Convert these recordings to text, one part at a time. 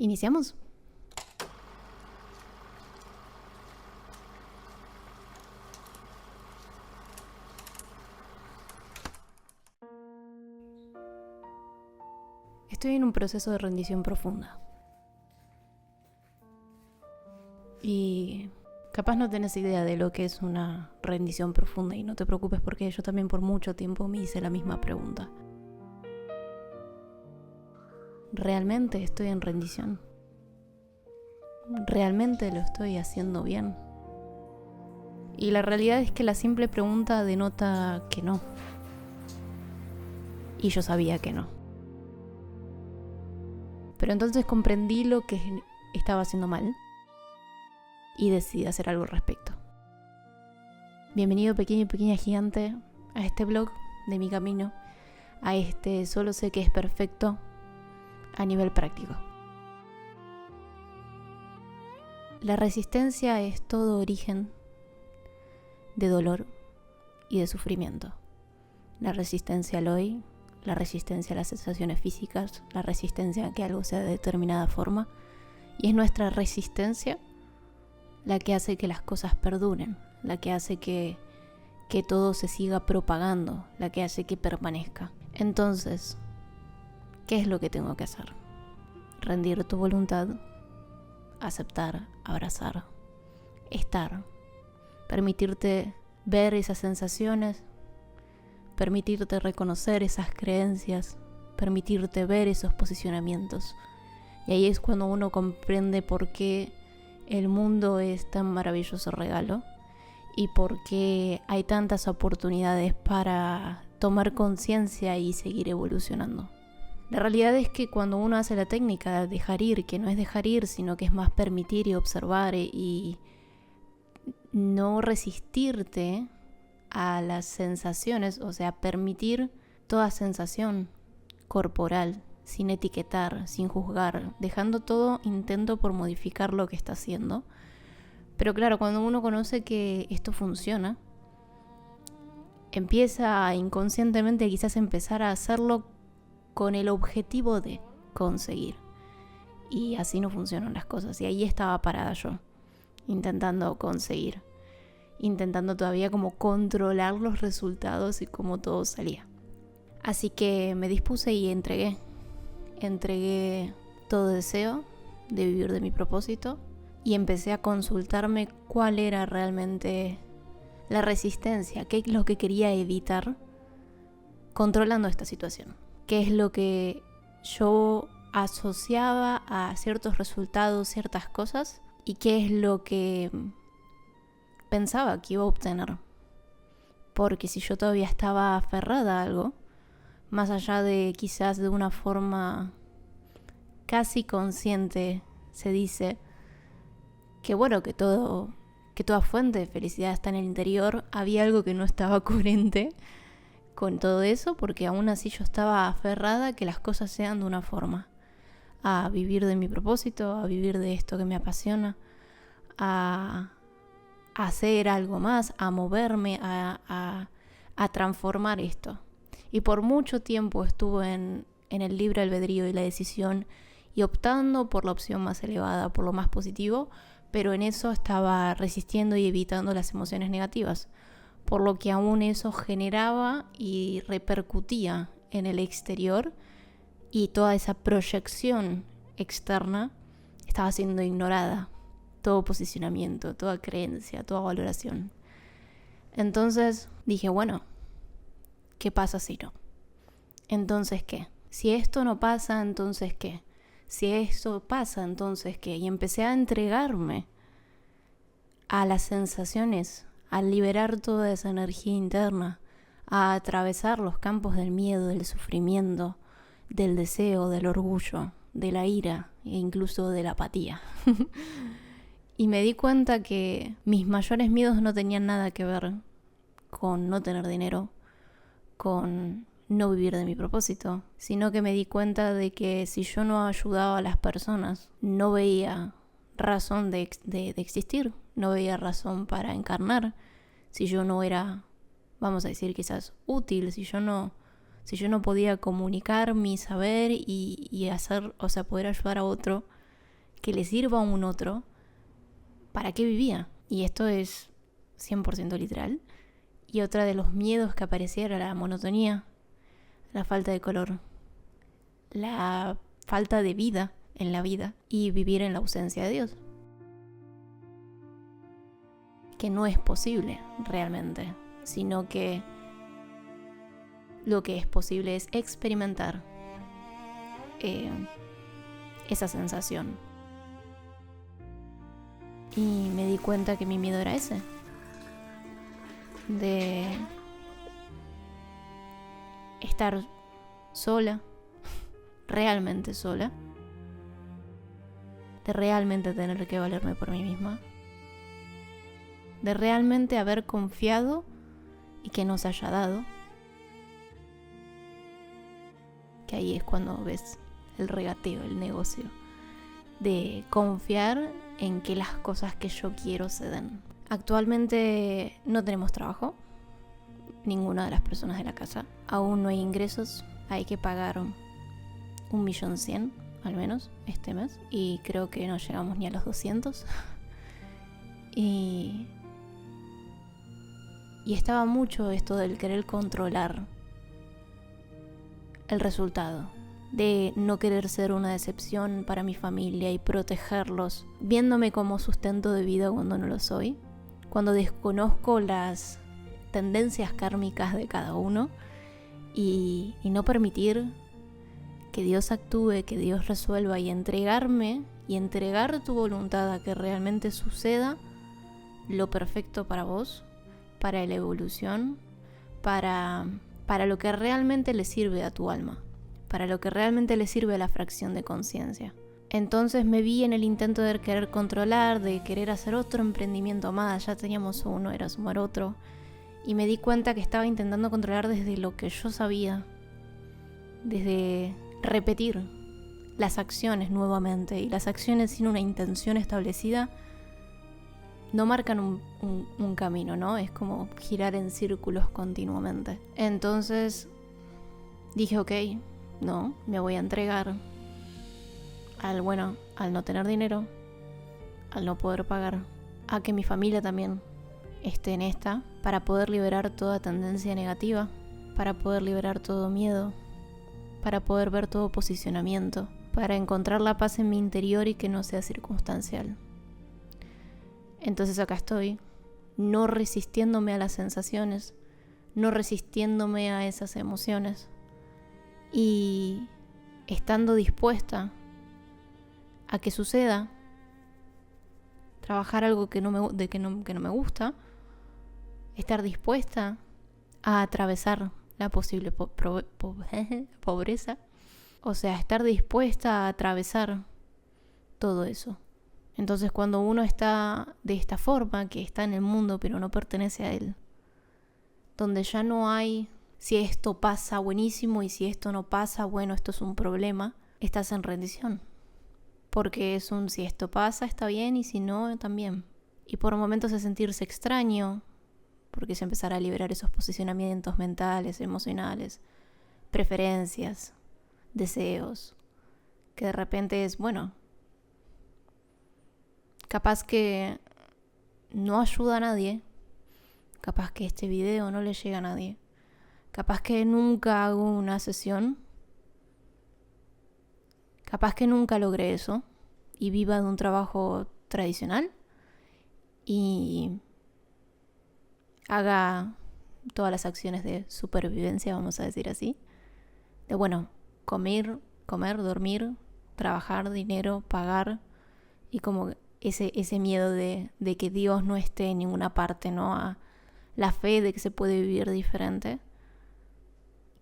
¿Iniciamos? Estoy en un proceso de rendición profunda. Y capaz no tenés idea de lo que es una rendición profunda, y no te preocupes porque yo también por mucho tiempo me hice la misma pregunta. ¿Realmente estoy en rendición? ¿Realmente lo estoy haciendo bien? Y la realidad es que la simple pregunta denota que no. Y yo sabía que no. Pero entonces comprendí lo que estaba haciendo mal y decidí hacer algo al respecto. Bienvenido pequeño y pequeña gigante a este blog de mi camino, a este solo sé que es perfecto a nivel práctico. La resistencia es todo origen de dolor y de sufrimiento. La resistencia al hoy, la resistencia a las sensaciones físicas, la resistencia a que algo sea de determinada forma, y es nuestra resistencia la que hace que las cosas perduren, la que hace que todo se siga propagando, la que hace que permanezca. Entonces, ¿qué es lo que tengo que hacer? Rendir tu voluntad, aceptar, abrazar, estar, permitirte ver esas sensaciones, permitirte reconocer esas creencias, permitirte ver esos posicionamientos. Y ahí es cuando uno comprende por qué el mundo es tan maravilloso regalo y por qué hay tantas oportunidades para tomar conciencia y seguir evolucionando. La realidad es que cuando uno hace la técnica de dejar ir, que no es dejar ir, sino que es más permitir y observar y no resistirte a las sensaciones, o sea, permitir toda sensación corporal, sin etiquetar, sin juzgar, dejando todo intento por modificar lo que está haciendo. Pero claro, cuando uno conoce que esto funciona, empieza inconscientemente quizás empezar a hacerlo con el objetivo de conseguir. Y así no funcionan las cosas. Y ahí estaba parada yo, intentando conseguir, intentando todavía como controlar los resultados y cómo todo salía. Así que me dispuse y entregué todo deseo de vivir de mi propósito y empecé a consultarme cuál era realmente la resistencia, qué es lo que quería evitar controlando esta situación, qué es lo que yo asociaba a ciertos resultados, ciertas cosas, y qué es lo que pensaba que iba a obtener. Porque si yo todavía estaba aferrada a algo, más allá de quizás de una forma casi consciente, se dice que bueno, que toda fuente de felicidad está en el interior, había algo que no estaba coherente con todo eso, porque aún así yo estaba aferrada a que las cosas sean de una forma, a vivir de mi propósito, a vivir de esto que me apasiona, a hacer algo más, a moverme, a transformar esto. Y por mucho tiempo estuve en el libre albedrío y la decisión y optando por la opción más elevada, por lo más positivo, pero en eso estaba resistiendo y evitando las emociones negativas, por lo que aún eso generaba y repercutía en el exterior y toda esa proyección externa estaba siendo ignorada, todo posicionamiento, toda creencia, toda valoración. Entonces dije, bueno, ¿qué pasa si no? Entonces, ¿qué? Si esto no pasa, entonces, ¿qué? Si esto pasa, entonces, ¿qué? Y empecé a entregarme a las sensaciones, a liberar toda esa energía interna, a atravesar los campos del miedo, del sufrimiento, del deseo, del orgullo, de la ira e incluso de la apatía. Y me di cuenta que mis mayores miedos no tenían nada que ver con no tener dinero, con no vivir de mi propósito, sino que me di cuenta de que si yo no ayudaba a las personas, no veía razón de existir, no veía razón para encarnar, si yo no era, vamos a decir quizás útil, si yo no podía comunicar mi saber y hacer, o sea, poder ayudar a otro que le sirva a un otro, ¿para qué vivía? Y esto es 100% literal. Y otra de los miedos que aparecía era la monotonía, la falta de color, la falta de vida en la vida y vivir en la ausencia de Dios. Que no es posible realmente, sino que lo que es posible es experimentar esa sensación. Y me di cuenta que mi miedo era ese, de estar sola, realmente sola, de realmente tener que valerme por mí misma, de realmente haber confiado y que no se haya dado. Que ahí es cuando ves el regateo, el negocio, de confiar en que las cosas que yo quiero se den. Actualmente no tenemos trabajo, ninguna de las personas de la casa. Aún no hay ingresos, hay que pagar 1.100.000 al menos este mes. Y creo que no llegamos ni a los 200. Y estaba mucho esto del querer controlar el resultado, de no querer ser una decepción para mi familia y protegerlos, viéndome como sustento de vida cuando no lo soy, cuando desconozco las tendencias kármicas de cada uno y no permitir que Dios actúe, que Dios resuelva y entregarme y entregar tu voluntad a que realmente suceda lo perfecto para vos, para la evolución, para lo que realmente le sirve a tu alma, para lo que realmente le sirve a la fracción de conciencia. Entonces me vi en el intento de querer controlar, de querer hacer otro emprendimiento más. Ya teníamos uno, era sumar otro. Y me di cuenta que estaba intentando controlar desde lo que yo sabía, desde repetir las acciones nuevamente. Y las acciones sin una intención establecida no marcan un camino, ¿no? Es como girar en círculos continuamente. Entonces dije, ok, no, me voy a entregar al no tener dinero, al no poder pagar, a que mi familia también esté en esta, para poder liberar toda tendencia negativa, para poder liberar todo miedo, para poder ver todo posicionamiento, para encontrar la paz en mi interior y que no sea circunstancial. Entonces acá estoy, no resistiéndome a las sensaciones, no resistiéndome a esas emociones y estando dispuesta a que suceda, trabajar algo que no me gusta, estar dispuesta a atravesar la posible pobreza, o sea, estar dispuesta a atravesar todo eso. Entonces cuando uno está de esta forma, que está en el mundo pero no pertenece a él, donde ya no hay si esto pasa buenísimo y si esto no pasa, bueno, esto es un problema, estás en rendición. Porque es un si esto pasa está bien y si no también. Y por momentos de sentirse extraño, porque se empezará a liberar esos posicionamientos mentales, emocionales, preferencias, deseos, que de repente es, bueno, capaz que no ayuda a nadie, capaz que este video no le llega a nadie, capaz que nunca hago una sesión, capaz que nunca logré eso y viva de un trabajo tradicional y haga todas las acciones de supervivencia, vamos a decir así, de comer, dormir, trabajar, dinero, pagar y como ese miedo de que Dios no esté en ninguna parte, ¿no? A la fe de que se puede vivir diferente.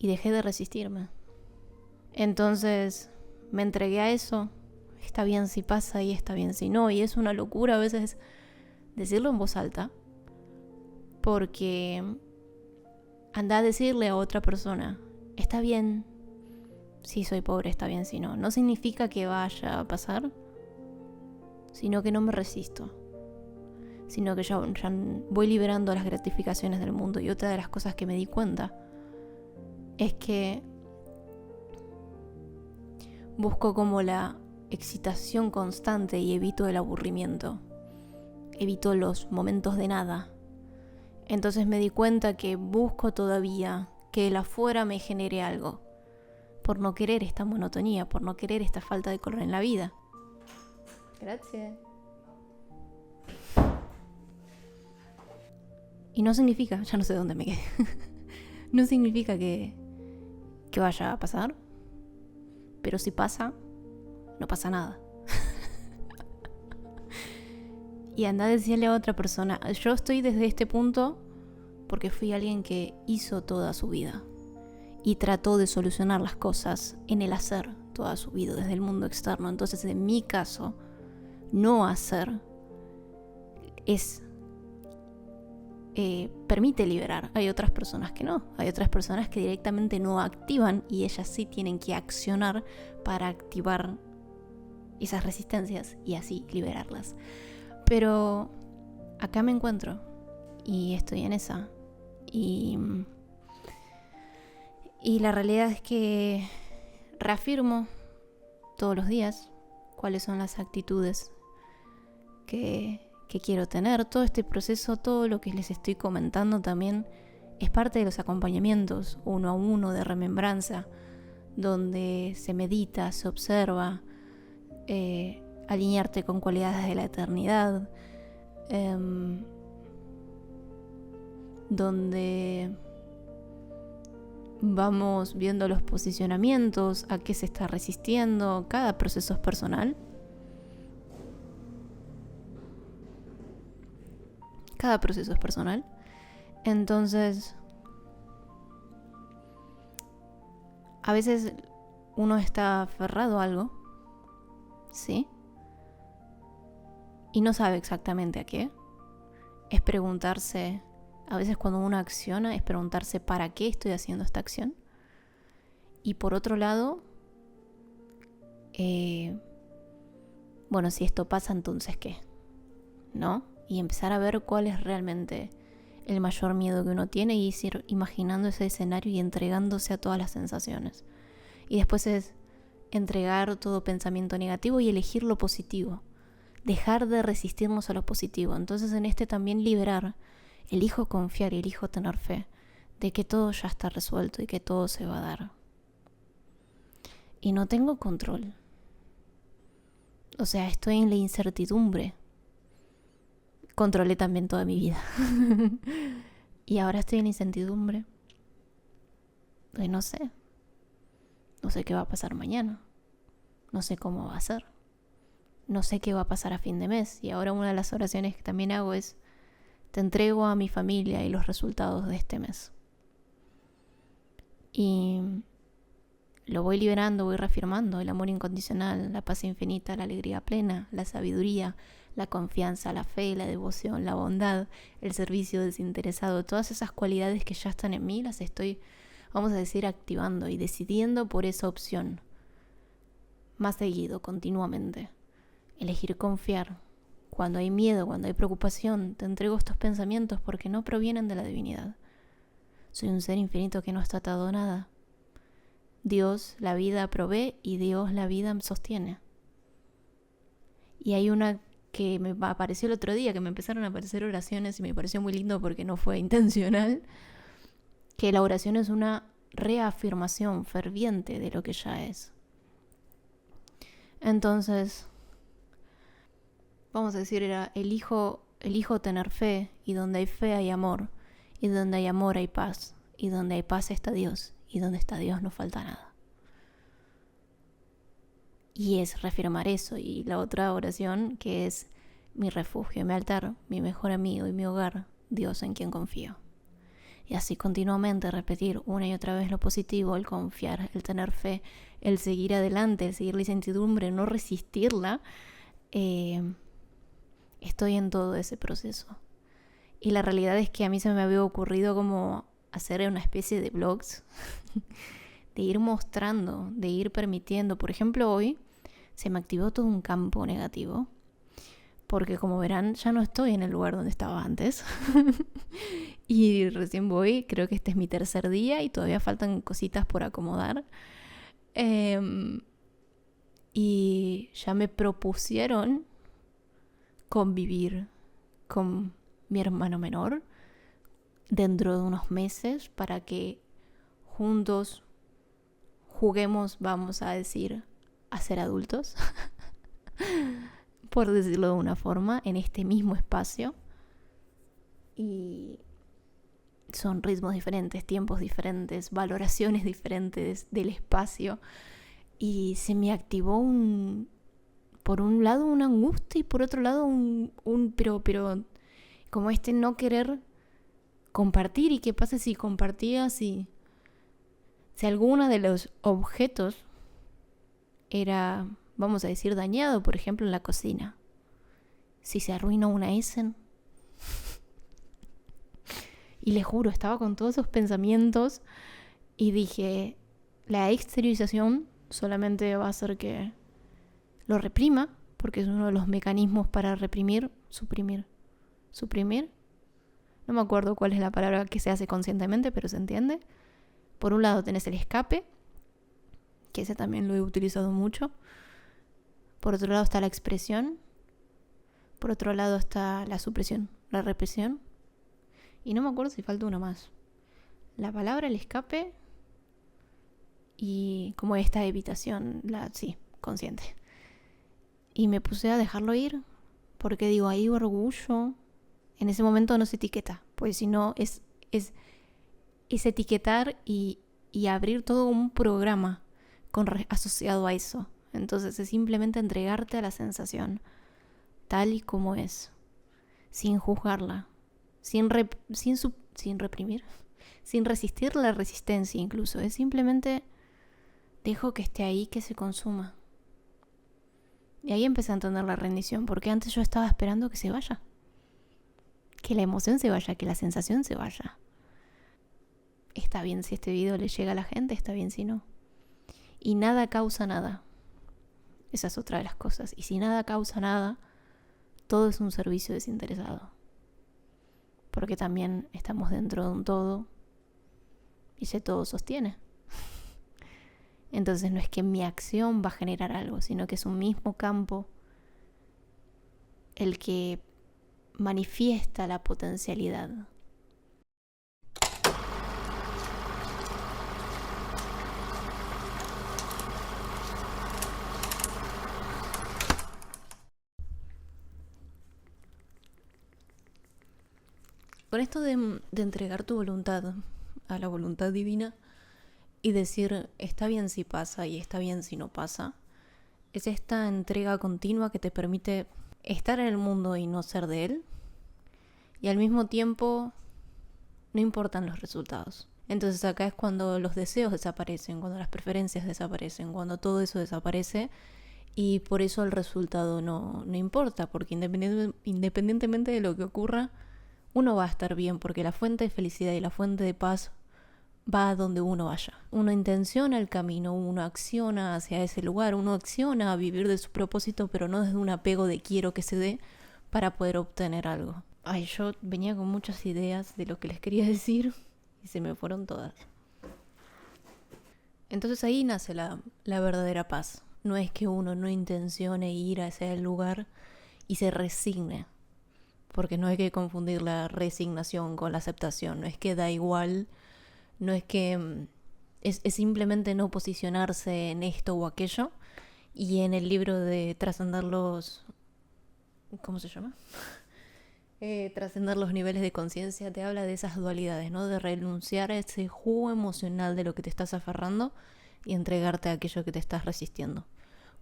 Y dejé de resistirme. Entonces me entregué a eso. Está bien si pasa y está bien si no. Y es una locura a veces decirlo en voz alta. Porque anda a decirle a otra persona, está bien si soy pobre, está bien si no. No significa que vaya a pasar, sino que no me resisto, sino que ya voy liberando las gratificaciones del mundo. Y otra de las cosas que me di cuenta es que busco como la excitación constante y evito el aburrimiento. Evito los momentos de nada. Entonces me di cuenta que busco todavía que el afuera me genere algo. Por no querer esta monotonía, por no querer esta falta de color en la vida. Gracias. Y no significa, ya no sé dónde me quedé. No significa que vaya a pasar. Pero si pasa, no pasa nada. Y anda a decirle a otra persona, yo estoy desde este punto porque fui alguien que hizo toda su vida y trató de solucionar las cosas en el hacer toda su vida desde el mundo externo. Entonces, en mi caso, no hacer permite liberar. Hay otras personas que no. Hay otras personas que directamente no activan y ellas sí tienen que accionar para activar esas resistencias y así liberarlas. Pero acá me encuentro y estoy en esa. Y la realidad es que reafirmo todos los días cuáles son las actitudes que quiero tener. Todo este proceso, todo lo que les estoy comentando también es parte de los acompañamientos 1 a 1 de remembranza, donde se medita, se observa, alinearte con cualidades de la eternidad, donde vamos viendo los posicionamientos, a qué se está resistiendo. Cada proceso es personal. Cada proceso es personal. Entonces, a veces uno está aferrado a algo, ¿sí? Y no sabe exactamente a qué. Es preguntarse, a veces cuando uno acciona, es preguntarse ¿para qué estoy haciendo esta acción? Y por otro lado, bueno, si esto pasa, entonces ¿qué? ¿No? Y empezar a ver cuál es realmente el mayor miedo que uno tiene y ir imaginando ese escenario y entregándose a todas las sensaciones. Y después es entregar todo pensamiento negativo y elegir lo positivo. Dejar de resistirnos a lo positivo. Entonces en este también liberar. Elijo confiar y elijo tener fe de que todo ya está resuelto y que todo se va a dar. Y no tengo control. O sea, estoy en la incertidumbre. Controlé también toda mi vida. Y ahora estoy en la incertidumbre. Y no sé. No sé qué va a pasar mañana. No sé cómo va a ser. No sé qué va a pasar a fin de mes. Y ahora una de las oraciones que también hago es: te entrego a mi familia y los resultados de este mes. Y lo voy liberando, voy reafirmando el amor incondicional, la paz infinita, la alegría plena, la sabiduría, la confianza, la fe, la devoción, la bondad, el servicio desinteresado. Todas esas cualidades que ya están en mí las estoy, vamos a decir, activando y decidiendo por esa opción. Más seguido, continuamente. Elegir confiar. Cuando hay miedo, cuando hay preocupación, te entrego estos pensamientos porque no provienen de la divinidad. Soy un ser infinito que no está atado a nada. Dios la vida provee y Dios la vida sostiene. Y hay una que me apareció el otro día, que me empezaron a aparecer oraciones y me pareció muy lindo porque no fue intencional, que la oración es una reafirmación ferviente de lo que ya es. Entonces, vamos a decir, era elijo tener fe, y donde hay fe hay amor, y donde hay amor hay paz, y donde hay paz está Dios, y donde está Dios no falta nada. Y es reafirmar eso. Y la otra oración, que es mi refugio, mi altar, mi mejor amigo y mi hogar, Dios en quien confío. Y así continuamente repetir una y otra vez lo positivo, el confiar, el tener fe, el seguir adelante, el seguir la incertidumbre, no resistirla. Estoy en todo ese proceso. Y la realidad es que a mí se me había ocurrido como hacer una especie de vlogs, de ir mostrando, de ir permitiendo. Por ejemplo, hoy se me activó todo un campo negativo, porque como verán, ya no estoy en el lugar donde estaba antes. Y recién voy, creo que este es mi tercer día y todavía faltan cositas por acomodar. y ya me propusieron convivir con mi hermano menor dentro de unos meses para que juntos juguemos, vamos a decir, a ser adultos, por decirlo de una forma, en este mismo espacio. Y son ritmos diferentes, tiempos diferentes, valoraciones diferentes del espacio. Y se me activó por un lado una angustia y por otro lado pero como no querer compartir. ¿Y qué pasa si compartías si alguno de los objetos era, vamos a decir, dañado, por ejemplo en la cocina? Si se arruina una Essen. Y les juro, estaba con todos esos pensamientos y dije, la exteriorización solamente va a hacer que lo reprima, porque es uno de los mecanismos para reprimir, suprimir. No me acuerdo cuál es la palabra que se hace conscientemente, pero se entiende. Por un lado tenés el escape, que ese también lo he utilizado mucho. Por otro lado está la expresión. Por otro lado está la supresión, la represión. Y no me acuerdo si falta uno más. La palabra, el escape y como esta evitación, consciente. Y me puse a dejarlo ir, porque digo, ahí orgullo. En ese momento no se etiqueta, pues si no es etiquetar y abrir todo un programa asociado a eso. Entonces es simplemente entregarte a la sensación tal y como es, sin juzgarla, sin reprimir, sin resistir la resistencia incluso. Es simplemente dejo que esté ahí, que se consuma. Y ahí empecé a entender la rendición, porque antes yo estaba esperando que se vaya, que la emoción se vaya, que la sensación se vaya. Está bien si este video le llega a la gente, está bien si no. Y nada causa nada. Esa es otra de las cosas. Y si nada causa nada, todo es un servicio desinteresado. Porque también estamos dentro de un todo y ese todo sostiene. Entonces no es que mi acción va a generar algo, sino que es un mismo campo el que manifiesta la potencialidad. Con esto de entregar tu voluntad a la voluntad divina y decir, está bien si pasa y está bien si no pasa, es esta entrega continua que te permite estar en el mundo y no ser de él, y al mismo tiempo no importan los resultados. Entonces acá es cuando los deseos desaparecen, cuando las preferencias desaparecen, cuando todo eso desaparece, y por eso el resultado no importa, porque independientemente de lo que ocurra, uno va a estar bien, porque la fuente de felicidad y la fuente de paz va a donde uno vaya. Uno intenciona el camino, uno acciona hacia ese lugar, uno acciona a vivir de su propósito, pero no desde un apego de quiero que se dé para poder obtener algo. Ay, yo venía con muchas ideas de lo que les quería decir y se me fueron todas. Entonces ahí nace la verdadera paz. No es que uno no intencione ir hacia el lugar y se resigne, porque no hay que confundir la resignación con la aceptación. No es que da igual, no es que es simplemente no posicionarse en esto o aquello. Y en el libro de Trascender los... ¿Cómo se llama? Trascender los niveles de conciencia te habla de esas dualidades, ¿no? De renunciar a ese jugo emocional de lo que te estás aferrando y entregarte a aquello que te estás resistiendo.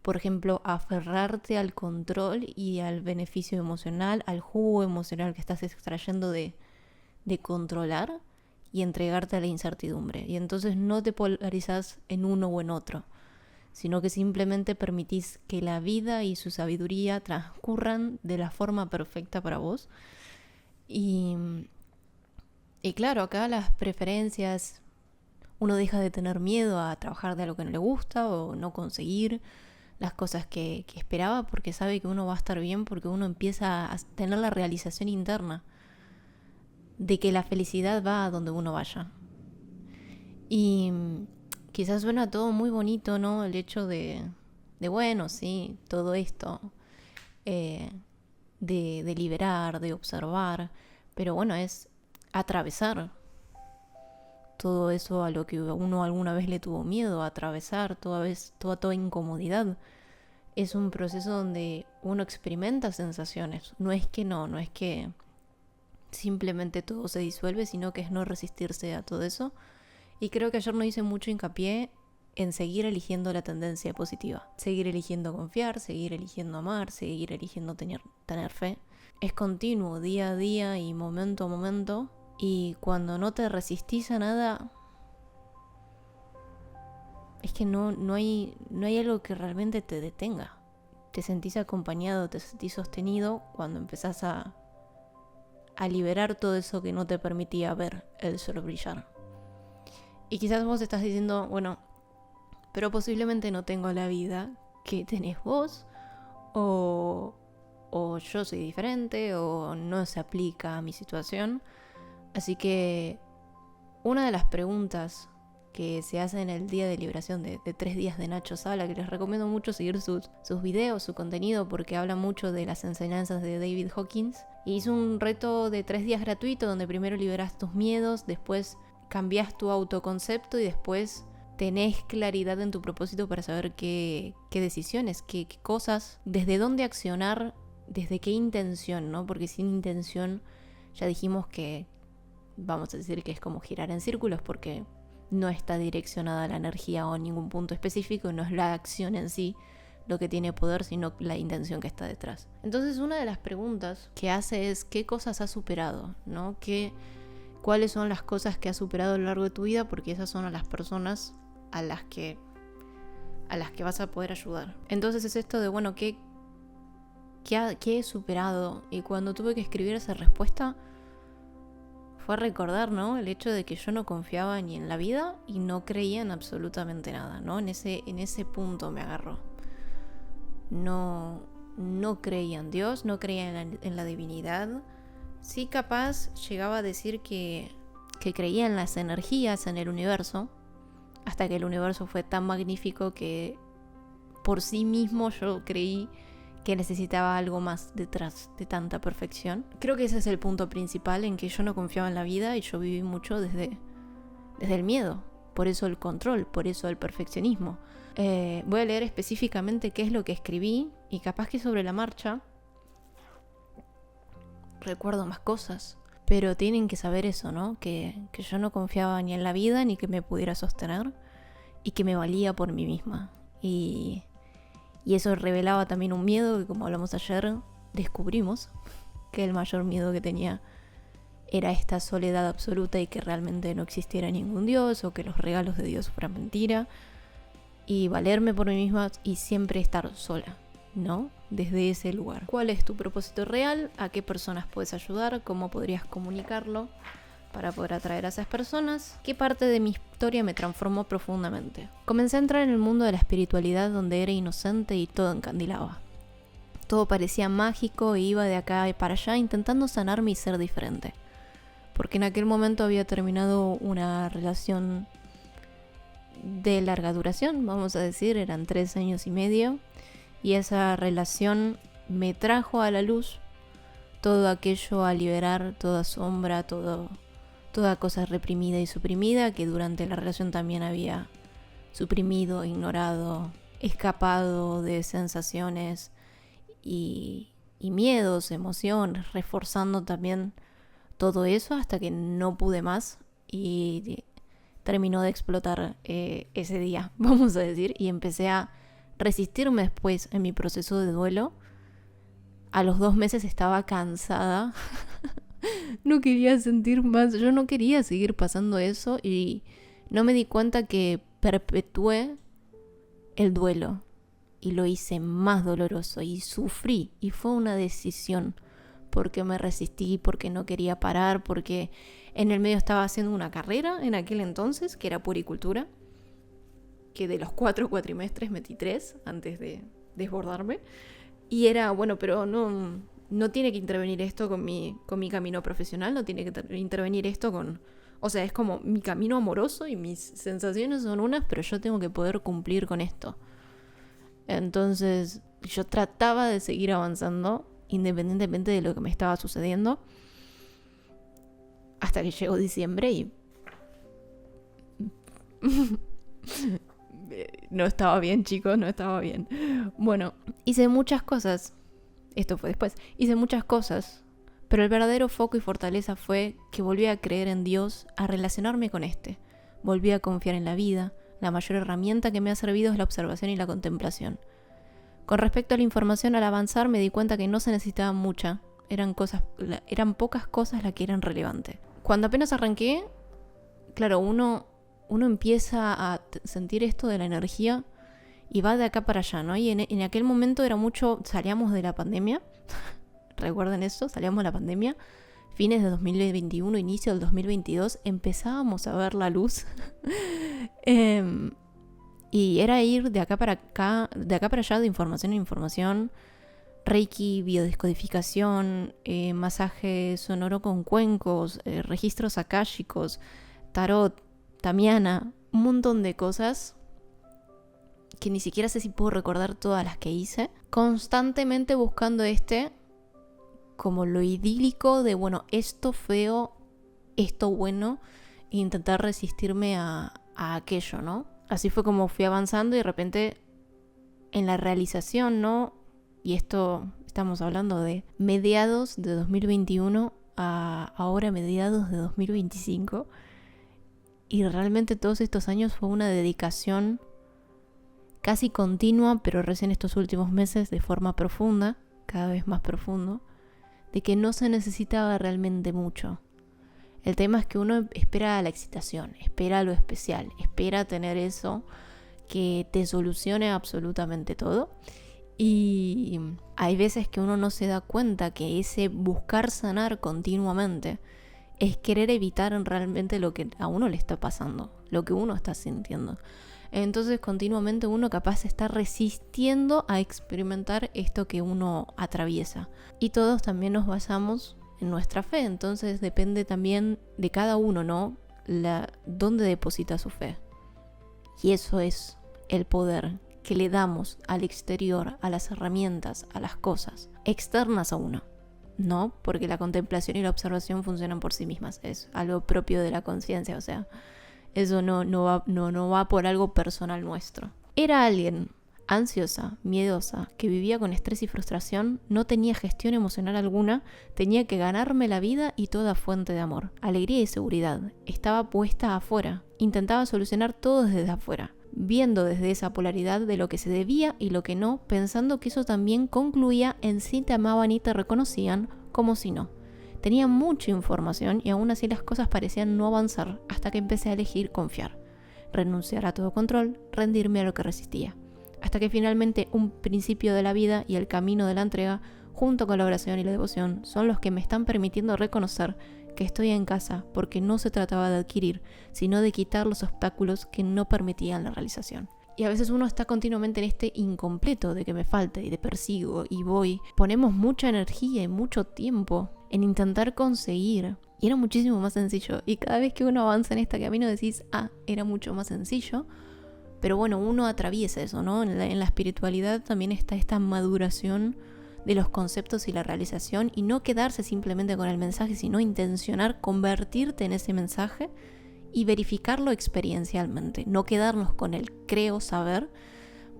Por ejemplo, aferrarte al control y al beneficio emocional, al jugo emocional que estás extrayendo de controlar, y entregarte a la incertidumbre. Y entonces no te polarizas en uno o en otro, sino que simplemente permitís que la vida y su sabiduría transcurran de la forma perfecta para vos. Y claro, acá las preferencias, uno deja de tener miedo a trabajar de algo que no le gusta o no conseguir las cosas que esperaba, porque sabe que uno va a estar bien, porque uno empieza a tener la realización interna de que la felicidad va a donde uno vaya. Y quizás suena todo muy bonito, ¿no? El hecho de bueno, sí, todo esto, de liberar, de observar, pero bueno, es atravesar todo eso a lo que uno alguna vez le tuvo miedo, atravesar toda incomodidad. Es un proceso donde uno experimenta sensaciones. No es que simplemente todo se disuelve, sino que es no resistirse a todo eso. Y creo que ayer nos hice mucho hincapié en seguir eligiendo la tendencia positiva. Seguir eligiendo confiar, seguir eligiendo amar, seguir eligiendo tener fe. Es continuo, día a día y momento a momento. Y cuando no te resistís a nada, es que no hay algo que realmente te detenga. Te sentís acompañado, te sentís sostenido cuando empezás a liberar todo eso que no te permitía ver el sol brillar. Y quizás vos estás diciendo, bueno, pero posiblemente no tengo la vida que tenés vos, o yo soy diferente, o no se aplica a mi situación. Así que una de las preguntas que se hace en el día de liberación de 3 días de Nacho Sala, que les recomiendo mucho seguir sus videos, su contenido, porque habla mucho de las enseñanzas de David Hawkins. Y hizo un reto de 3 días gratuito donde primero liberás tus miedos, después cambiás tu autoconcepto y después tenés claridad en tu propósito para saber qué decisiones, qué cosas, desde dónde accionar, desde qué intención, ¿no? Porque sin intención ya dijimos que vamos a decir que es como girar en círculos, porque no está direccionada la energía o a ningún punto específico, no es la acción en sí lo que tiene poder, sino la intención que está detrás. Entonces una de las preguntas que hace es ¿qué cosas has superado? ¿No? ¿Cuáles son las cosas que has superado a lo largo de tu vida? Porque esas son a las personas a las que vas a poder ayudar. Entonces es esto de, bueno, ¿qué he superado? Y cuando tuve que escribir esa respuesta fue recordar, ¿no? El hecho de que yo no confiaba ni en la vida y no creía en absolutamente nada, ¿no? En ese punto me agarró. No creía en Dios, no creía en la divinidad. Sí, capaz llegaba a decir que creía en las energías, en el universo, hasta que el universo fue tan magnífico que por sí mismo yo creí que necesitaba algo más detrás de tanta perfección. Creo que ese es el punto principal, en que yo no confiaba en la vida y yo viví mucho desde el miedo. Por eso el control, por eso el perfeccionismo. Voy a leer específicamente qué es lo que escribí y capaz que sobre la marcha recuerdo más cosas. Pero tienen que saber eso, ¿no? Que yo no confiaba ni en la vida ni que me pudiera sostener y que me valía por mí misma. Y eso revelaba también un miedo que, como hablamos ayer, descubrimos que el mayor miedo que tenía era esta soledad absoluta y que realmente no existiera ningún Dios o que los regalos de Dios fueran mentira. Y valerme por mí misma y siempre estar sola, ¿no? Desde ese lugar. ¿Cuál es tu propósito real? ¿A qué personas puedes ayudar? ¿Cómo podrías comunicarlo para poder atraer a esas personas? ¿Qué parte de mi historia me transformó profundamente? Comencé a entrar en el mundo de la espiritualidad, donde era inocente y todo encandilaba. Todo parecía mágico e iba de acá y para allá intentando sanarme y ser diferente. Porque en aquel momento había terminado una relación de larga duración, vamos a decir, eran 3 años y medio, y esa relación me trajo a la luz todo aquello a liberar, toda sombra, toda cosa reprimida y suprimida que durante la relación también había suprimido, ignorado, escapado de sensaciones y miedos, emociones, reforzando también todo eso hasta que no pude más y terminó de explotar ese día, vamos a decir, y empecé a resistirme después en mi proceso de duelo. A los 2 meses estaba cansada, no quería sentir más, yo no quería seguir pasando eso y no me di cuenta que perpetué el duelo y lo hice más doloroso y sufrí y fue una decisión porque me resistí, porque no quería parar, porque en el medio estaba haciendo una carrera en aquel entonces que era puericultura, que de los 4 cuatrimestres metí 3 antes de desbordarme y era, bueno, pero no tiene que intervenir esto con mi camino profesional, no tiene que intervenir esto con... O sea, es como mi camino amoroso y mis sensaciones son unas, pero yo tengo que poder cumplir con esto. Entonces yo trataba de seguir avanzando independientemente de lo que me estaba sucediendo, hasta que llegó diciembre y no estaba bien, chicos, no estaba bien. Bueno, hice muchas cosas. Esto fue después. Hice muchas cosas, pero el verdadero foco y fortaleza fue que volví a creer en Dios, a relacionarme con este. Volví a confiar en la vida. La mayor herramienta que me ha servido es la observación y la contemplación. Con respecto a la información, al avanzar me di cuenta que no se necesitaba mucha. Eran pocas cosas las que eran relevantes. Cuando apenas arranqué, claro, uno empieza a sentir esto de la energía y va de acá para allá, ¿no? Y en aquel momento era mucho, salíamos de la pandemia, ¿recuerdan eso? Salíamos de la pandemia, fines de 2021, inicio del 2022, empezábamos a ver la luz. Y era ir de acá para acá, de acá para allá, de información en información, Reiki, biodescodificación, masaje sonoro con cuencos, registros akáshicos, tarot, tamiana, un montón de cosas que ni siquiera sé si puedo recordar todas las que hice, constantemente buscando como lo idílico de, bueno, esto feo, esto bueno, e intentar resistirme a aquello, ¿no? Así fue como fui avanzando y de repente en la realización, ¿no? Y esto estamos hablando de mediados de 2021 a ahora mediados de 2025. Y realmente todos estos años fue una dedicación casi continua, pero recién estos últimos meses de forma profunda, cada vez más profundo, de que no se necesitaba realmente mucho. El tema es que uno espera la excitación, espera lo especial, espera tener eso que te solucione absolutamente todo. Y hay veces que uno no se da cuenta que ese buscar sanar continuamente es querer evitar realmente lo que a uno le está pasando, lo que uno está sintiendo. Entonces continuamente uno capaz está resistiendo a experimentar esto que uno atraviesa. Y todos también nos basamos en nuestra fe, entonces depende también de cada uno, ¿no? Dónde deposita su fe. Y eso es el poder que le damos al exterior, a las herramientas, a las cosas externas a uno. No, porque la contemplación y la observación funcionan por sí mismas, es algo propio de la conciencia, o sea, eso no va por algo personal nuestro. Era alguien ansiosa, miedosa, que vivía con estrés y frustración, no tenía gestión emocional alguna, tenía que ganarme la vida y toda fuente de amor, alegría y seguridad. Estaba puesta afuera, intentaba solucionar todo desde afuera, viendo desde esa polaridad de lo que se debía y lo que no, pensando que eso también concluía en si te amaban y te reconocían, como si no. Tenía mucha información y aún así las cosas parecían no avanzar hasta que empecé a elegir confiar, renunciar a todo control, rendirme a lo que resistía. Hasta que finalmente un principio de la vida y el camino de la entrega, junto con la oración y la devoción, son los que me están permitiendo reconocer que estoy en casa, porque no se trataba de adquirir, sino de quitar los obstáculos que no permitían la realización. Y a veces uno está continuamente en este incompleto de que me falta y de persigo y voy. Ponemos mucha energía y mucho tiempo en intentar conseguir. Y era muchísimo más sencillo. Y cada vez que uno avanza en este camino decís, era mucho más sencillo. Pero bueno, uno atraviesa eso, ¿no? En la espiritualidad también está esta maduración de los conceptos y la realización, y no quedarse simplemente con el mensaje, sino intencionar convertirte en ese mensaje y verificarlo experiencialmente. No quedarnos con el creo saber,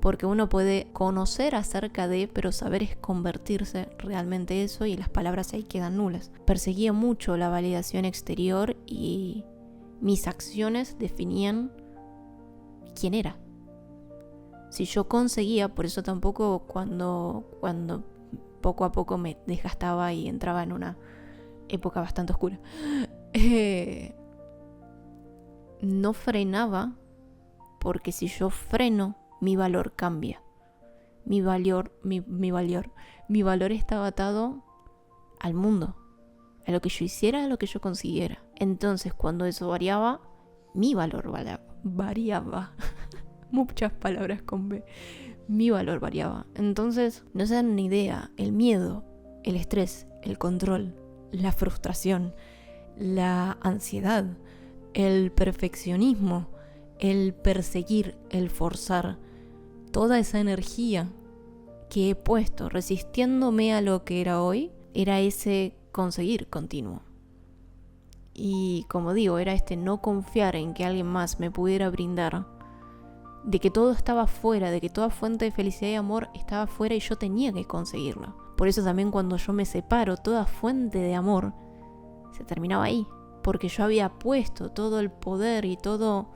porque uno puede conocer acerca de, pero saber es convertirse realmente eso, y las palabras ahí quedan nulas. Perseguía mucho la validación exterior y mis acciones definían quién era. Si yo conseguía, por eso tampoco cuando poco a poco me desgastaba y entraba en una época bastante oscura, no frenaba, porque si yo freno, mi valor cambia. Mi valor estaba atado al mundo, a lo que yo hiciera, a lo que yo consiguiera. Entonces, cuando eso variaba, mi valor variaba. Muchas palabras con B. Mi valor variaba. Entonces, no se dan ni idea, el miedo, el estrés, el control, la frustración, la ansiedad, el perfeccionismo, el perseguir, el forzar, toda esa energía que he puesto resistiéndome a lo que era hoy, era ese conseguir continuo. Y como digo, era este no confiar en que alguien más me pudiera brindar, de que todo estaba fuera, de que toda fuente de felicidad y amor estaba fuera y yo tenía que conseguirlo. Por eso también cuando yo me separo, toda fuente de amor se terminaba ahí, porque yo había puesto todo el poder y todo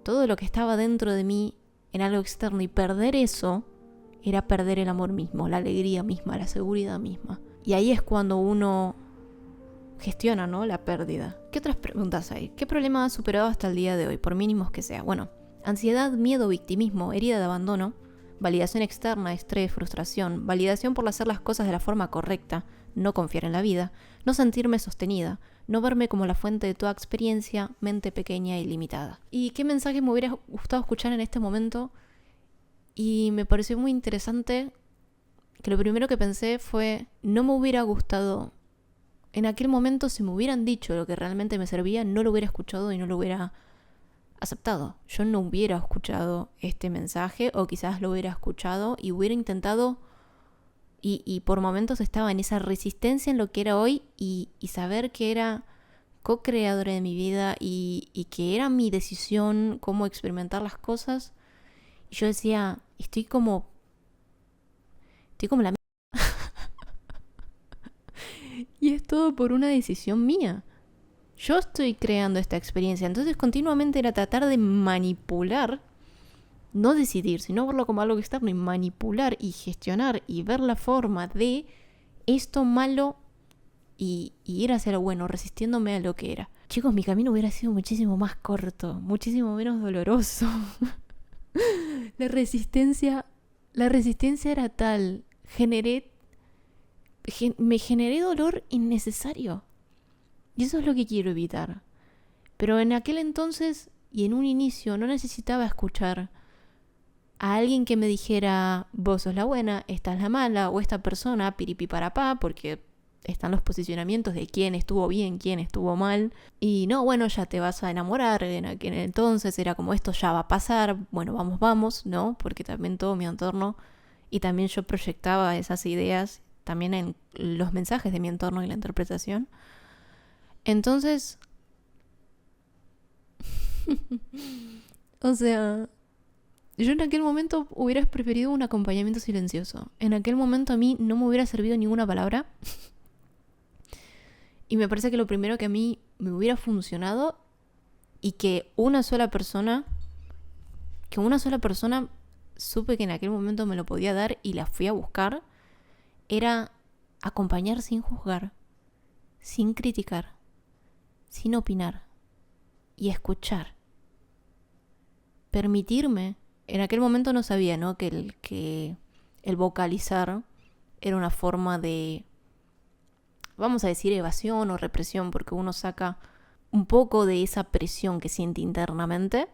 lo que estaba dentro de mí en algo externo, y perder eso era perder el amor mismo, la alegría misma, la seguridad misma. Y ahí es cuando uno gestiona, ¿no?, la pérdida. ¿Qué otras preguntas hay? ¿Qué problema has superado hasta el día de hoy, por mínimos que sea? Bueno, ansiedad, miedo, victimismo, herida de abandono, validación externa, estrés, frustración, validación por hacer las cosas de la forma correcta, no confiar en la vida, no sentirme sostenida, no verme como la fuente de toda experiencia, mente pequeña y limitada. ¿Y qué mensaje me hubiera gustado escuchar en este momento? Y me pareció muy interesante que lo primero que pensé fue, no me hubiera gustado. En aquel momento, si me hubieran dicho lo que realmente me servía, no lo hubiera escuchado y no lo hubiera aceptado. Yo no hubiera escuchado este mensaje, o quizás lo hubiera escuchado y hubiera intentado, y por momentos estaba en esa resistencia en lo que era hoy, y saber que era co-creadora de mi vida y que era mi decisión cómo experimentar las cosas. Y yo decía, estoy como la y es todo por una decisión mía. Yo estoy creando esta experiencia. Entonces continuamente era tratar de manipular, no decidir, sino verlo como algo externo, y manipular y gestionar y ver la forma de esto malo y ir hacia lo bueno, resistiéndome a lo que era. Chicos, mi camino hubiera sido muchísimo más corto, muchísimo menos doloroso. La resistencia era tal. Me generé dolor innecesario. Y eso es lo que quiero evitar. Pero en aquel entonces y en un inicio no necesitaba escuchar a alguien que me dijera, vos sos la buena, esta es la mala, o esta persona piripiparapá, porque están los posicionamientos de quién estuvo bien, quién estuvo mal. Y no, bueno, ya te vas a enamorar. En aquel entonces era como, esto ya va a pasar, bueno, vamos, ¿no? Porque también todo mi entorno, y también yo proyectaba esas ideas también en los mensajes de mi entorno y la interpretación. Entonces, o sea, yo en aquel momento hubiera preferido un acompañamiento silencioso. En aquel momento a mí no me hubiera servido ninguna palabra. Y me parece que lo primero que a mí me hubiera funcionado, y que una sola persona supe que en aquel momento me lo podía dar y la fui a buscar, era acompañar sin juzgar, sin criticar, sin opinar, y escuchar. Permitirme. En aquel momento no sabía, ¿no?, que el vocalizar era una forma de, vamos a decir, evasión o represión, porque uno saca un poco de esa presión que siente internamente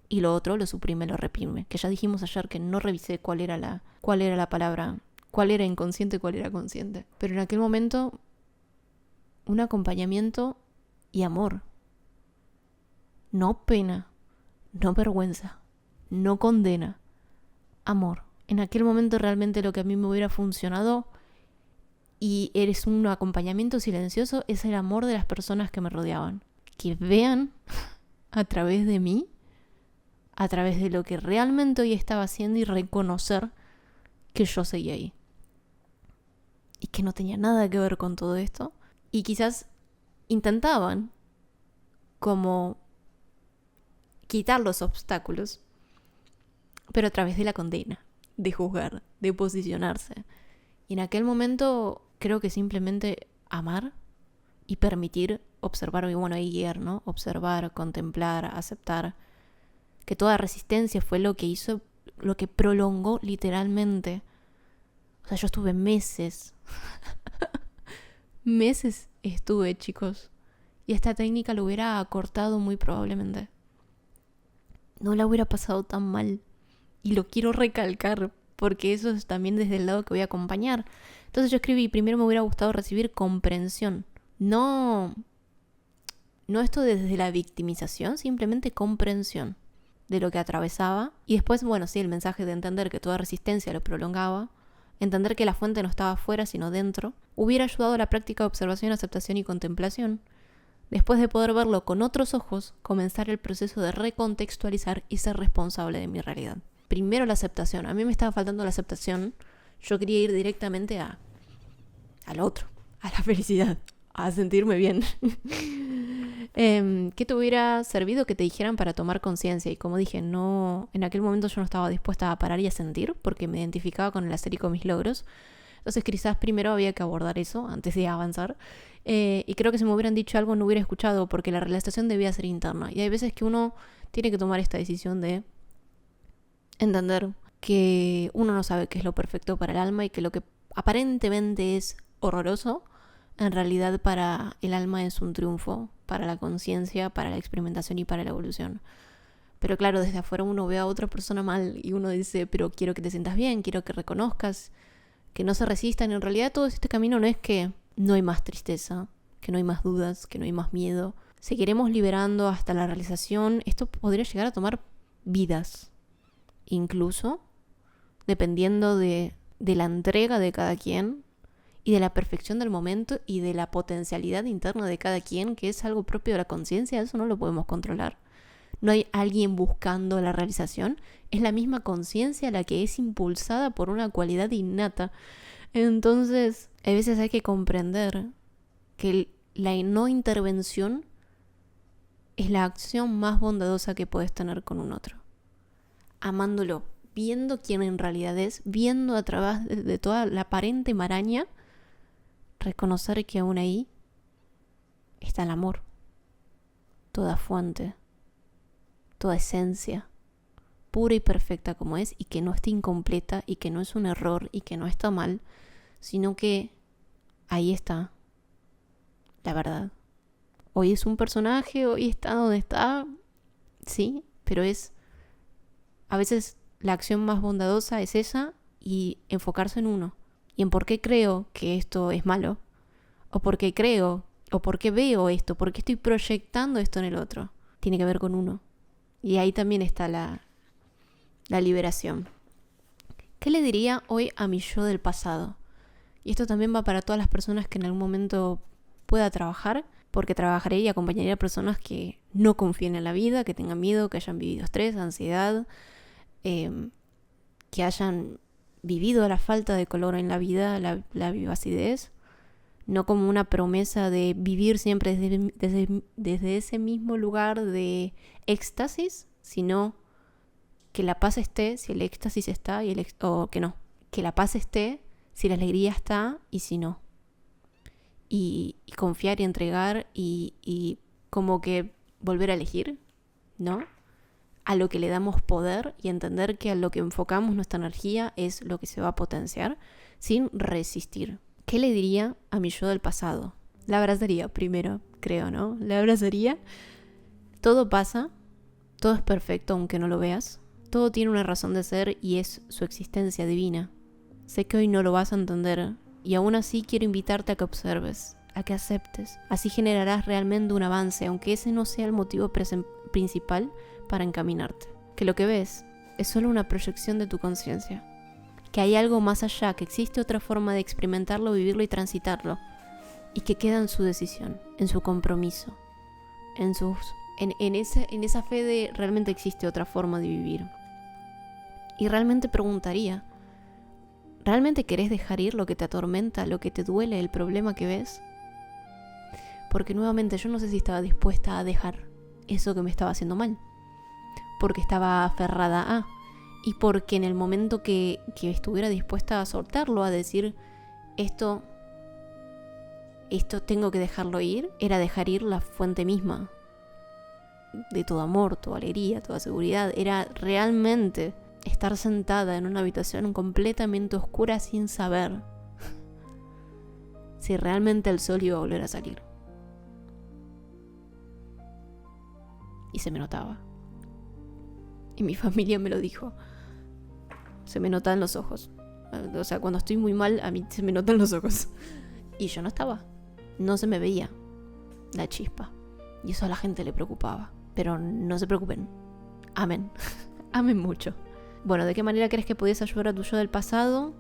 y lo otro lo suprime, lo reprime. Que ya dijimos ayer que no revisé cuál era la palabra, cuál era inconsciente y cuál era consciente. Pero en aquel momento, un acompañamiento y amor. No pena, no vergüenza, no condena, amor. En aquel momento realmente lo que a mí me hubiera funcionado, y eres un acompañamiento silencioso, es el amor de las personas que me rodeaban. Que vean a través de mí, a través de lo que realmente hoy estaba haciendo, y reconocer que yo seguía ahí. Y que no tenía nada que ver con todo esto. Y quizás intentaban como quitar los obstáculos, pero a través de la condena, de juzgar, de posicionarse. Y en aquel momento creo que simplemente amar y permitir observar, y bueno, ahí guiar, ¿no? Observar, contemplar, aceptar, que toda resistencia fue lo que hizo, lo que prolongó literalmente. O sea, yo estuve meses estuve, chicos, y esta técnica lo hubiera acortado muy probablemente. No la hubiera pasado tan mal. Y lo quiero recalcar, porque eso es también desde el lado que voy a acompañar. Entonces yo escribí, primero me hubiera gustado recibir comprensión. No esto desde la victimización, simplemente comprensión. de lo que atravesaba. Y después, bueno, sí, el mensaje de entender que toda resistencia lo prolongaba, entender que la fuente no estaba afuera sino dentro, hubiera ayudado a la práctica de observación, aceptación y contemplación. Después de poder verlo con otros ojos, comenzar el proceso de recontextualizar y ser responsable de mi realidad. Primero la aceptación. A mí me estaba faltando la aceptación. Yo quería ir directamente al otro, a la felicidad, a sentirme bien. ¿Qué te hubiera servido que te dijeran para tomar conciencia? Y como dije, no, en aquel momento yo no estaba dispuesta a parar y a sentir porque me identificaba con el hacer y con mis logros. Entonces quizás primero había que abordar eso antes de avanzar. Y creo que si me hubieran dicho algo no hubiera escuchado porque la realización debía ser interna. Y hay veces que uno tiene que tomar esta decisión de entender que uno no sabe qué es lo perfecto para el alma y que lo que aparentemente es horroroso, en realidad para el alma es un triunfo, para la conciencia, para la experimentación y para la evolución. Pero claro, desde afuera uno ve a otra persona mal y uno dice, pero quiero que te sientas bien, quiero que reconozcas, que no se resistan. En realidad todo este camino no es que no hay más tristeza, que no hay más dudas, que no hay más miedo. Seguiremos liberando hasta la realización. Esto podría llegar a tomar vidas, incluso dependiendo de la entrega de cada quien y de la perfección del momento y de la potencialidad interna de cada quien, que es algo propio de la conciencia. Eso no lo podemos controlar. No hay alguien buscando la realización, es la misma conciencia la que es impulsada por una cualidad innata. Entonces, a veces hay que comprender que la no intervención es la acción más bondadosa que puedes tener con un otro. Amándolo, viendo quién en realidad es, viendo a través de toda la aparente maraña, reconocer que aún ahí está el amor, toda fuente, toda esencia, pura y perfecta como es, y que no está incompleta, y que no es un error, y que no está mal, sino que ahí está la verdad. Hoy es un personaje, hoy está donde está, sí, pero es, a veces la acción más bondadosa es esa, y enfocarse en uno, y en por qué creo que esto es malo, o por qué creo, o por qué veo esto, por qué estoy proyectando esto en el otro. Tiene que ver con uno. Y ahí también está la liberación. ¿Qué le diría hoy a mi yo del pasado? Y esto también va para todas las personas que en algún momento pueda trabajar, porque trabajaré y acompañaré a personas que no confíen en la vida, que tengan miedo, que hayan vivido estrés, ansiedad, que hayan vivido la falta de color en la vida, la vivacidad, no como una promesa de vivir siempre desde ese mismo lugar de éxtasis, sino que la paz esté si el éxtasis está o que no, que la paz esté si la alegría está y si no. Y confiar y entregar y como que volver a elegir, ¿no? A lo que le damos poder y entender que a lo que enfocamos nuestra energía es lo que se va a potenciar sin resistir. ¿Qué le diría a mi yo del pasado? La abrazaría primero, creo, ¿no? La abrazaría. Todo pasa, todo es perfecto aunque no lo veas. Todo tiene una razón de ser y es su existencia divina. Sé que hoy no lo vas a entender y aún así quiero invitarte a que observes, a que aceptes. Así generarás realmente un avance, aunque ese no sea el motivo principal para encaminarte. Que lo que ves es solo una proyección de tu conciencia. Que hay algo más allá, que existe otra forma de experimentarlo, vivirlo y transitarlo. Y que queda en su decisión, en su compromiso, en esa fe de realmente existe otra forma de vivir. Y realmente preguntaría, ¿realmente querés dejar ir lo que te atormenta, lo que te duele, el problema que ves? Porque nuevamente yo no sé si estaba dispuesta a dejar eso que me estaba haciendo mal. Porque estaba aferrada a... Y porque en el momento que estuviera dispuesta a soltarlo, a decir, esto tengo que dejarlo ir, era dejar ir la fuente misma de todo amor, toda alegría, toda seguridad. Era realmente estar sentada en una habitación completamente oscura sin saber si realmente el sol iba a volver a salir. Y se me notaba. Y mi familia me lo dijo. Se me notan los ojos. O sea, cuando estoy muy mal, a mí se me notan los ojos. Y yo no estaba. No se me veía la chispa. Y eso a la gente le preocupaba. Pero no se preocupen. Amen. Amen mucho. Bueno, ¿de qué manera crees que podías ayudar a tu yo del pasado?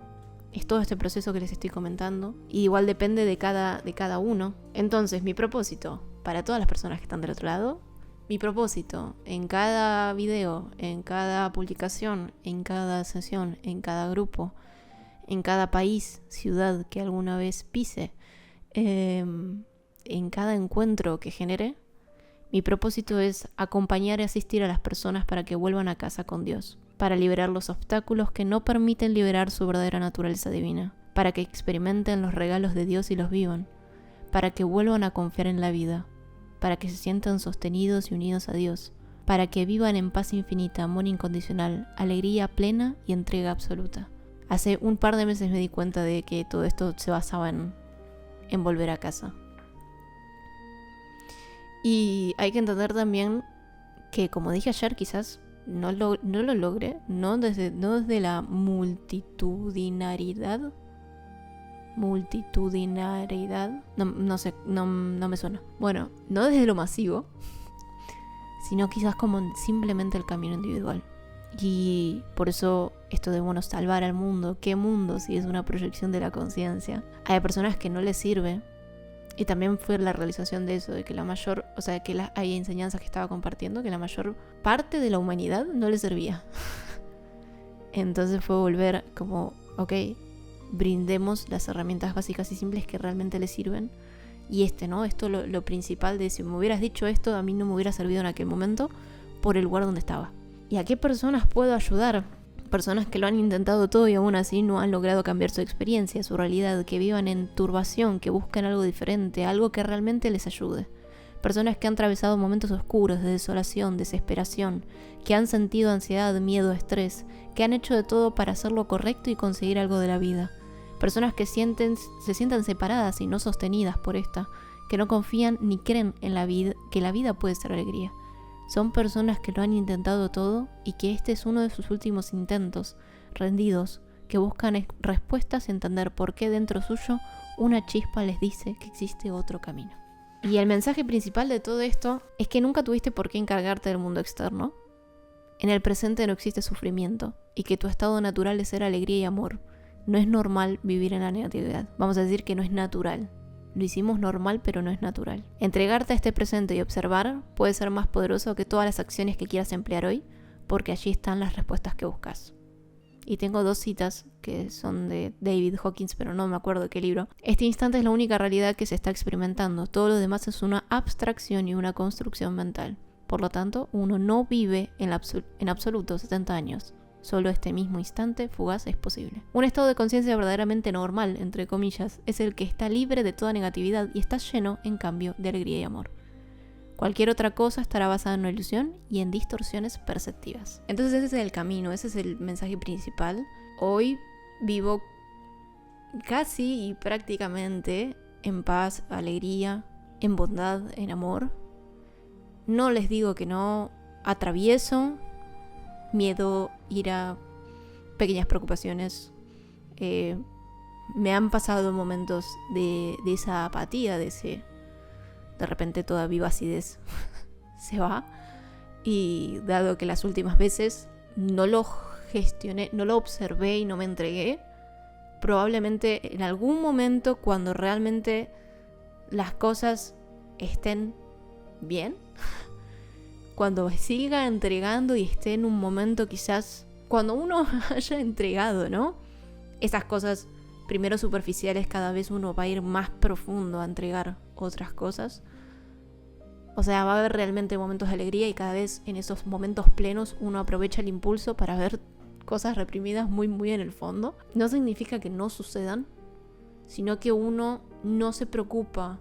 Es todo este proceso que les estoy comentando. Y igual depende de cada uno. Entonces, mi propósito para todas las personas que están del otro lado, mi propósito en cada video, en cada publicación, en cada sesión, en cada grupo, en cada país, ciudad que alguna vez pise, en cada encuentro que genere, mi propósito es acompañar y asistir a las personas para que vuelvan a casa con Dios, para liberar los obstáculos que no permiten liberar su verdadera naturaleza divina, para que experimenten los regalos de Dios y los vivan, para que vuelvan a confiar en la vida, para que se sientan sostenidos y unidos a Dios, para que vivan en paz infinita, amor incondicional, alegría plena y entrega absoluta. Hace un par de meses me di cuenta de que todo esto se basaba en volver a casa. Y hay que entender también que, como dije ayer, quizás no lo logre, no desde la multitudinariedad, no sé, no me suena. Bueno, no desde lo masivo, sino quizás como simplemente el camino individual. Y por eso esto de, bueno, salvar al mundo. ¿Qué mundo si es una proyección de la conciencia? Hay personas que no les sirve. Y también fue la realización de eso, de que la mayor, o sea, que hay enseñanzas que estaba compartiendo, que la mayor parte de la humanidad no le servía. Entonces fue volver como, ok, brindemos las herramientas básicas y simples que realmente le sirven. Y ¿no? Esto lo principal de si me hubieras dicho esto, a mí no me hubiera servido en aquel momento por el lugar donde estaba. ¿Y a qué personas puedo ayudar? Personas que lo han intentado todo y aún así no han logrado cambiar su experiencia, su realidad, que vivan en turbación, que buscan algo diferente, algo que realmente les ayude. Personas que han atravesado momentos oscuros de desolación, desesperación, que han sentido ansiedad, miedo, estrés, que han hecho de todo para hacer lo correcto y conseguir algo de la vida. Personas que se sientan separadas y no sostenidas por esta, que no confían ni creen en la vida, que la vida puede ser alegría. Son personas que lo han intentado todo y que este es uno de sus últimos intentos, rendidos, que buscan respuestas y entender por qué dentro suyo una chispa les dice que existe otro camino. Y el mensaje principal de todo esto es que nunca tuviste por qué encargarte del mundo externo. En el presente no existe sufrimiento y que tu estado natural es ser alegría y amor. No es normal vivir en la negatividad. Vamos a decir que no es natural. Lo hicimos normal, pero no es natural. Entregarte a este presente y observar puede ser más poderoso que todas las acciones que quieras emplear hoy, porque allí están las respuestas que buscas. Y tengo 2 citas que son de David Hawkins, pero no me acuerdo de qué libro. Este instante es la única realidad que se está experimentando. Todo lo demás es una abstracción y una construcción mental. Por lo tanto, uno no vive en absoluto 70 años. Solo este mismo instante fugaz es posible. Un estado de conciencia verdaderamente normal, entre comillas, es el que está libre de toda negatividad y está lleno, en cambio, de alegría y amor. Cualquier otra cosa estará basada en una ilusión y en distorsiones perceptivas. Entonces ese es el camino, ese es el mensaje principal. Hoy vivo casi y prácticamente en paz, alegría, en bondad, en amor. No les digo que no atravieso miedo, ira, pequeñas preocupaciones. Me han pasado momentos de esa apatía, de repente toda vivacidez se va. Y dado que las últimas veces no lo gestioné, no lo observé y no me entregué, probablemente en algún momento cuando realmente las cosas estén bien, cuando siga entregando y esté en un momento quizás, cuando uno haya entregado, ¿no? Esas cosas primero superficiales, cada vez uno va a ir más profundo a entregar otras cosas. O sea, va a haber realmente momentos de alegría y cada vez en esos momentos plenos uno aprovecha el impulso para ver cosas reprimidas muy, muy en el fondo. No significa que no sucedan, sino que uno no se preocupa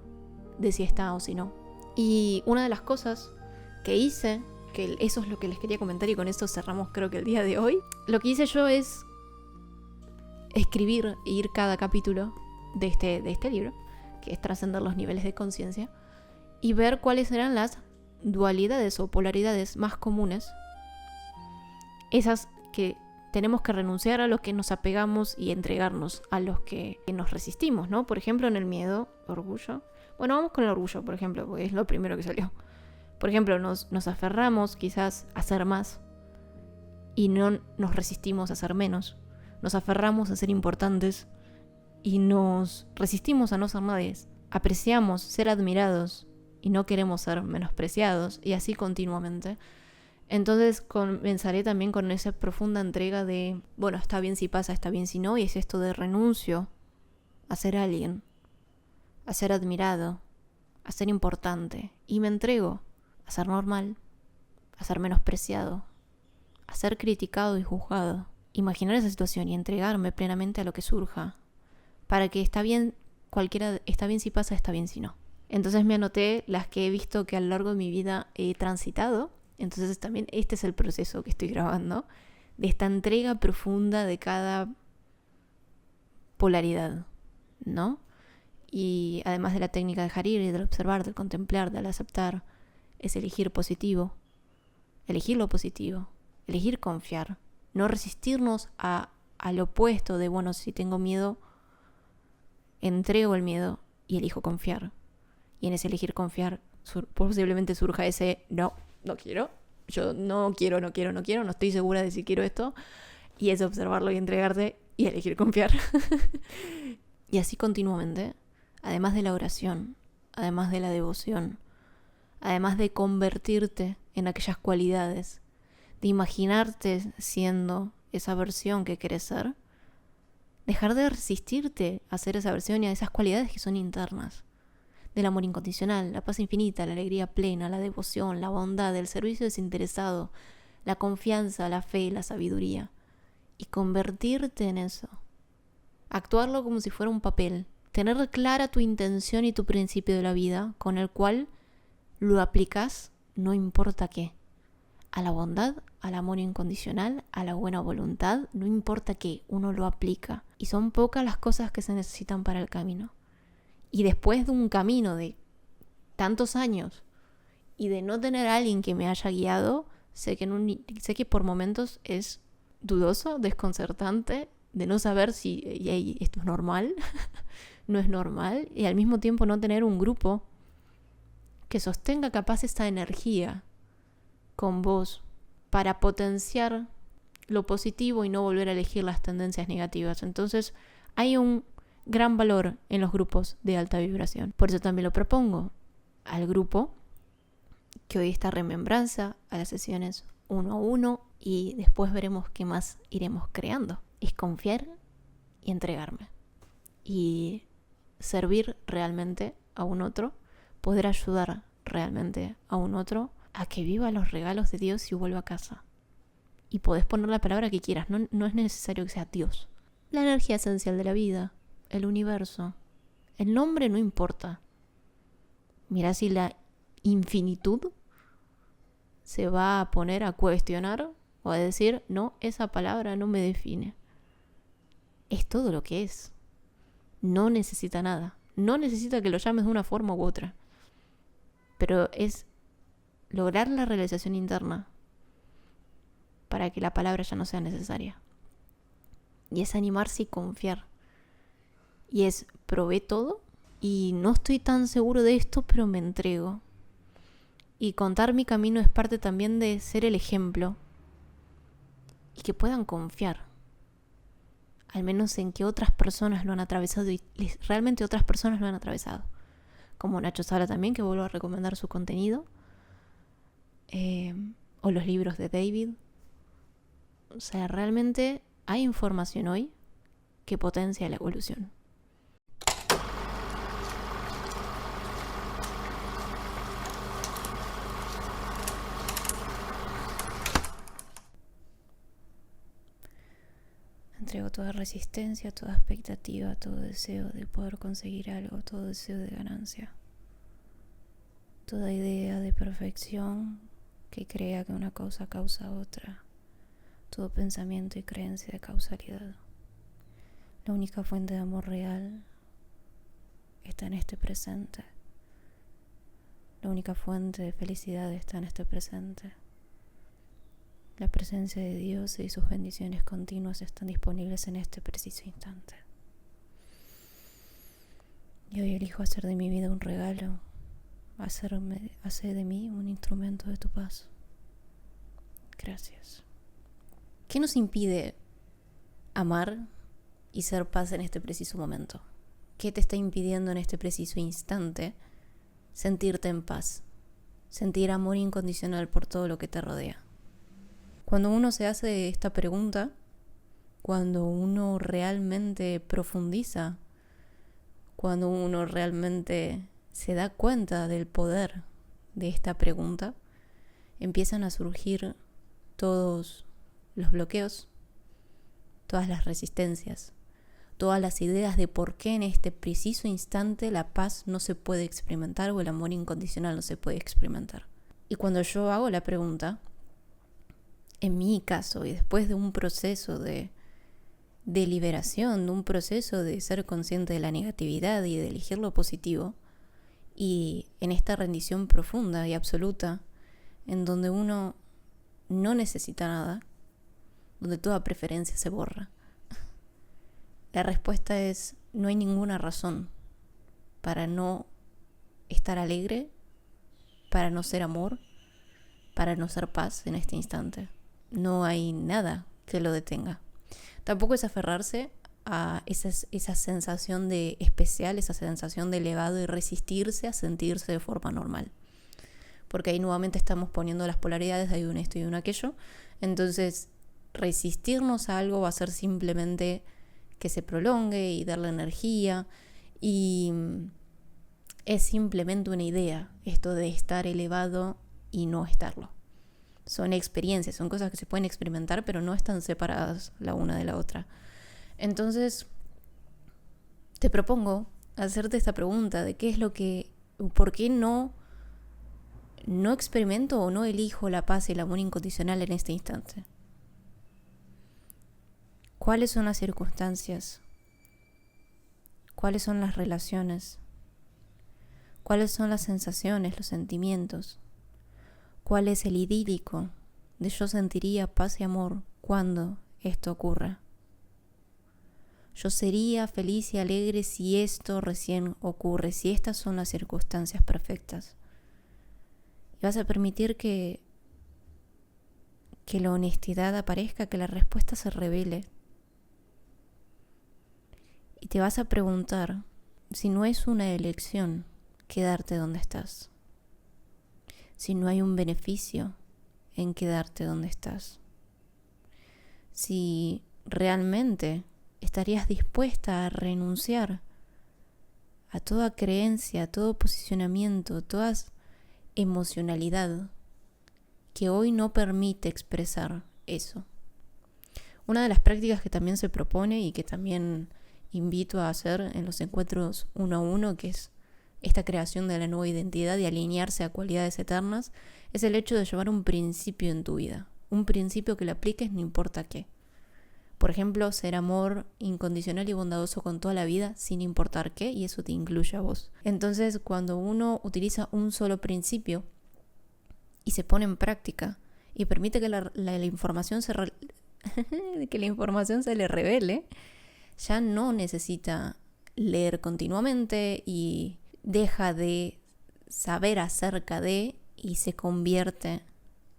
de si está o si no. Y una de las cosas que hice, que eso es lo que les quería comentar y con esto cerramos creo que el día de hoy, lo que hice yo es escribir e ir cada capítulo de este libro, que es Trascender los niveles de conciencia, y ver cuáles eran las dualidades o polaridades más comunes, esas que tenemos que renunciar, a los que nos apegamos y entregarnos a los que nos resistimos, ¿no? Por ejemplo, en el miedo, orgullo. Bueno, vamos con el orgullo, por ejemplo, porque es lo primero que salió. Por ejemplo, nos aferramos quizás a ser más y no nos resistimos a ser menos. Nos aferramos a ser importantes y nos resistimos a no ser nadie. Apreciamos ser admirados y no queremos ser menospreciados, y así continuamente. Entonces comenzaré también con esa profunda entrega de, bueno, está bien si pasa, está bien si no, y es esto de renuncio a ser alguien, a ser admirado, a ser importante, y me entrego a ser normal, a ser menospreciado, a ser criticado y juzgado. Imaginar esa situación y entregarme plenamente a lo que surja, para que está bien si pasa, está bien si no. Entonces me anoté las que he visto que a lo largo de mi vida he transitado. Entonces también este es el proceso que estoy grabando, de esta entrega profunda de cada polaridad, ¿no? Y además de la técnica de Hariri, del observar, del contemplar, del aceptar, es elegir positivo, elegir lo positivo, elegir confiar, no resistirnos al opuesto de, bueno, si tengo miedo, entrego el miedo y elijo confiar. Y en ese elegir confiar posiblemente surja ese no quiero, yo no quiero, no estoy segura de si quiero esto, y es observarlo y entregarte y elegir confiar. Y así continuamente, además de la oración, además de la devoción, además de convertirte en aquellas cualidades, de imaginarte siendo esa versión que querés ser, dejar de resistirte a ser esa versión y a esas cualidades que son internas. Del amor incondicional, la paz infinita, la alegría plena, la devoción, la bondad, el servicio desinteresado, la confianza, la fe, la sabiduría. Y convertirte en eso. Actuarlo como si fuera un papel. Tener clara tu intención y tu principio de la vida, con el cual lo aplicas no importa qué. A la bondad, al amor incondicional, a la buena voluntad, no importa qué, uno lo aplica. Y son pocas las cosas que se necesitan para el camino. Y después de un camino de tantos años y de no tener a alguien que me haya guiado, sé que por momentos es dudoso, desconcertante, de no saber si esto es normal, no es normal, y al mismo tiempo no tener un grupo que sostenga capaz esta energía con vos para potenciar lo positivo y no volver a elegir las tendencias negativas. Entonces hay un gran valor en los grupos de alta vibración. Por eso también lo propongo al grupo que hoy está remembranza, a las sesiones 1 a 1, y después veremos qué más iremos creando. Es confiar y entregarme y servir realmente a un otro, poder ayudar realmente a un otro a que viva los regalos de Dios y vuelva a casa. Y podés poner la palabra que quieras, no es necesario que sea Dios. La energía esencial de la vida, el universo. El nombre no importa. Mirá si la infinitud se va a poner a cuestionar o a decir, no, esa palabra no me define. Es todo lo que es. No necesita nada. No necesita que lo llames de una forma u otra. Pero es lograr la realización interna para que la palabra ya no sea necesaria. Y es animarse y confiar. Y es, probé todo y no estoy tan seguro de esto, pero me entrego. Y contar mi camino es parte también de ser el ejemplo. Y que puedan confiar. Al menos en que otras personas lo han atravesado y realmente otras personas lo han atravesado. Como Nacho Sala también, que vuelvo a recomendar su contenido. O los libros de David. O sea, realmente hay información hoy que potencia la evolución. Entrego toda resistencia, toda expectativa, todo deseo de poder conseguir algo, todo deseo de ganancia. Toda idea de perfección que crea que una cosa causa otra. Todo pensamiento y creencia de causalidad. La única fuente de amor real está en este presente. La única fuente de felicidad está en este presente. La presencia de Dios y sus bendiciones continuas están disponibles en este preciso instante. Y hoy elijo hacer de mi vida un regalo hace de mí un instrumento de tu paz. Gracias. ¿Qué nos impide amar y ser paz en este preciso momento? ¿Qué te está impidiendo en este preciso instante sentirte en paz? Sentir amor incondicional por todo lo que te rodea. Cuando uno se hace esta pregunta, cuando uno realmente profundiza, cuando uno realmente se da cuenta del poder de esta pregunta, empiezan a surgir todos los bloqueos, todas las resistencias, todas las ideas de por qué en este preciso instante la paz no se puede experimentar o el amor incondicional no se puede experimentar. Y cuando yo hago la pregunta, en mi caso, y después de un proceso de liberación, de un proceso de ser consciente de la negatividad y de elegir lo positivo, y en esta rendición profunda y absoluta, en donde uno no necesita nada, donde toda preferencia se borra, la respuesta es: no hay ninguna razón para no estar alegre, para no ser amor, para no ser paz en este instante. No hay nada que lo detenga. Tampoco es aferrarse a esa sensación de especial, esa sensación de elevado y resistirse a sentirse de forma normal. Porque ahí nuevamente estamos poniendo las polaridades, hay un esto y un aquello. Entonces, resistirnos a algo va a ser simplemente que se prolongue y darle energía. Y es simplemente una idea, esto de estar elevado y no estarlo. Son experiencias, son cosas que se pueden experimentar, pero no están separadas la una de la otra. Entonces, te propongo hacerte esta pregunta de por qué no experimento o no elijo la paz y el amor incondicional en este instante. ¿Cuáles son las circunstancias? ¿Cuáles son las relaciones? ¿Cuáles son las sensaciones, los sentimientos? ¿Cuál es el idílico de yo sentiría paz y amor cuando esto ocurra? Yo sería feliz y alegre si esto recién ocurre, si estas son las circunstancias perfectas. Y vas a permitir que la honestidad aparezca, que la respuesta se revele. Y te vas a preguntar si no es una elección quedarte donde estás. Si no hay un beneficio en quedarte donde estás. Si realmente estarías dispuesta a renunciar a toda creencia, a todo posicionamiento, a toda emocionalidad que hoy no permite expresar eso. Una de las prácticas que también se propone y que también invito a hacer en los encuentros 1 a 1, que es esta creación de la nueva identidad y alinearse a cualidades eternas, es el hecho de llevar un principio en tu vida. Un principio que lo apliques no importa qué. Por ejemplo, ser amor incondicional y bondadoso con toda la vida sin importar qué, y eso te incluye a vos. Entonces, cuando uno utiliza un solo principio y se pone en práctica y permite que la información que la información se le revele, ya no necesita leer continuamente y deja de saber acerca de y se convierte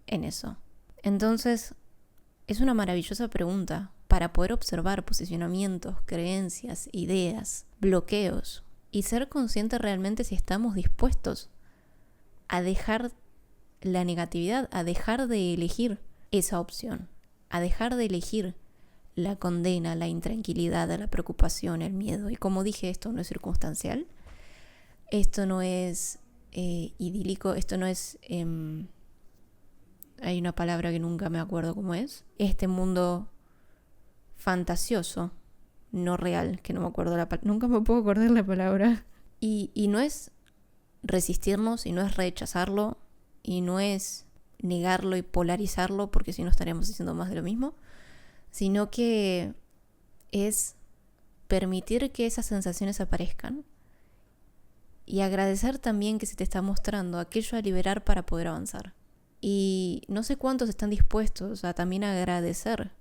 en eso. Entonces, es una maravillosa pregunta para poder observar posicionamientos, creencias, ideas, bloqueos y ser consciente realmente si estamos dispuestos a dejar la negatividad, a dejar de elegir esa opción, a dejar de elegir la condena, la intranquilidad, la preocupación, el miedo. Y como dije, esto no es circunstancial, esto no es idílico, esto no es... hay una palabra que nunca me acuerdo cómo es. Este mundo fantasioso, no real, que no me acuerdo nunca me puedo acordar la palabra. Y no es resistirnos, y no es rechazarlo, y no es negarlo y polarizarlo, porque si no estaríamos haciendo más de lo mismo, sino que es permitir que esas sensaciones aparezcan y agradecer también que se te está mostrando aquello a liberar para poder avanzar. Y no sé cuántos están dispuestos a también agradecer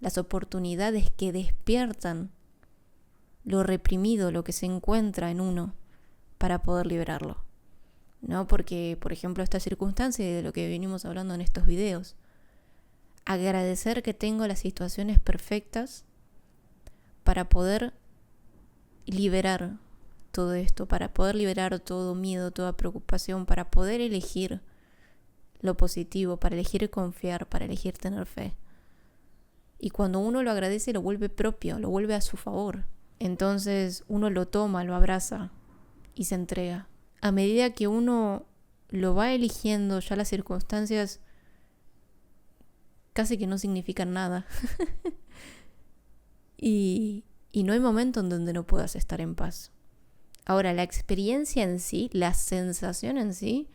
las oportunidades que despiertan lo reprimido, lo que se encuentra en uno, para poder liberarlo. ¿no? Porque, por ejemplo, esta circunstancia de lo que venimos hablando en estos videos, agradecer que tengo las situaciones perfectas para poder liberar todo esto, para poder liberar todo miedo, toda preocupación, para poder elegir lo positivo, para elegir confiar, para elegir tener fe. Y cuando uno lo agradece, lo vuelve propio, lo vuelve a su favor. Entonces uno lo toma, lo abraza y se entrega. A medida que uno lo va eligiendo, ya las circunstancias casi que no significan nada. y no hay momento en donde no puedas estar en paz. Ahora, la experiencia en sí, la sensación en sí,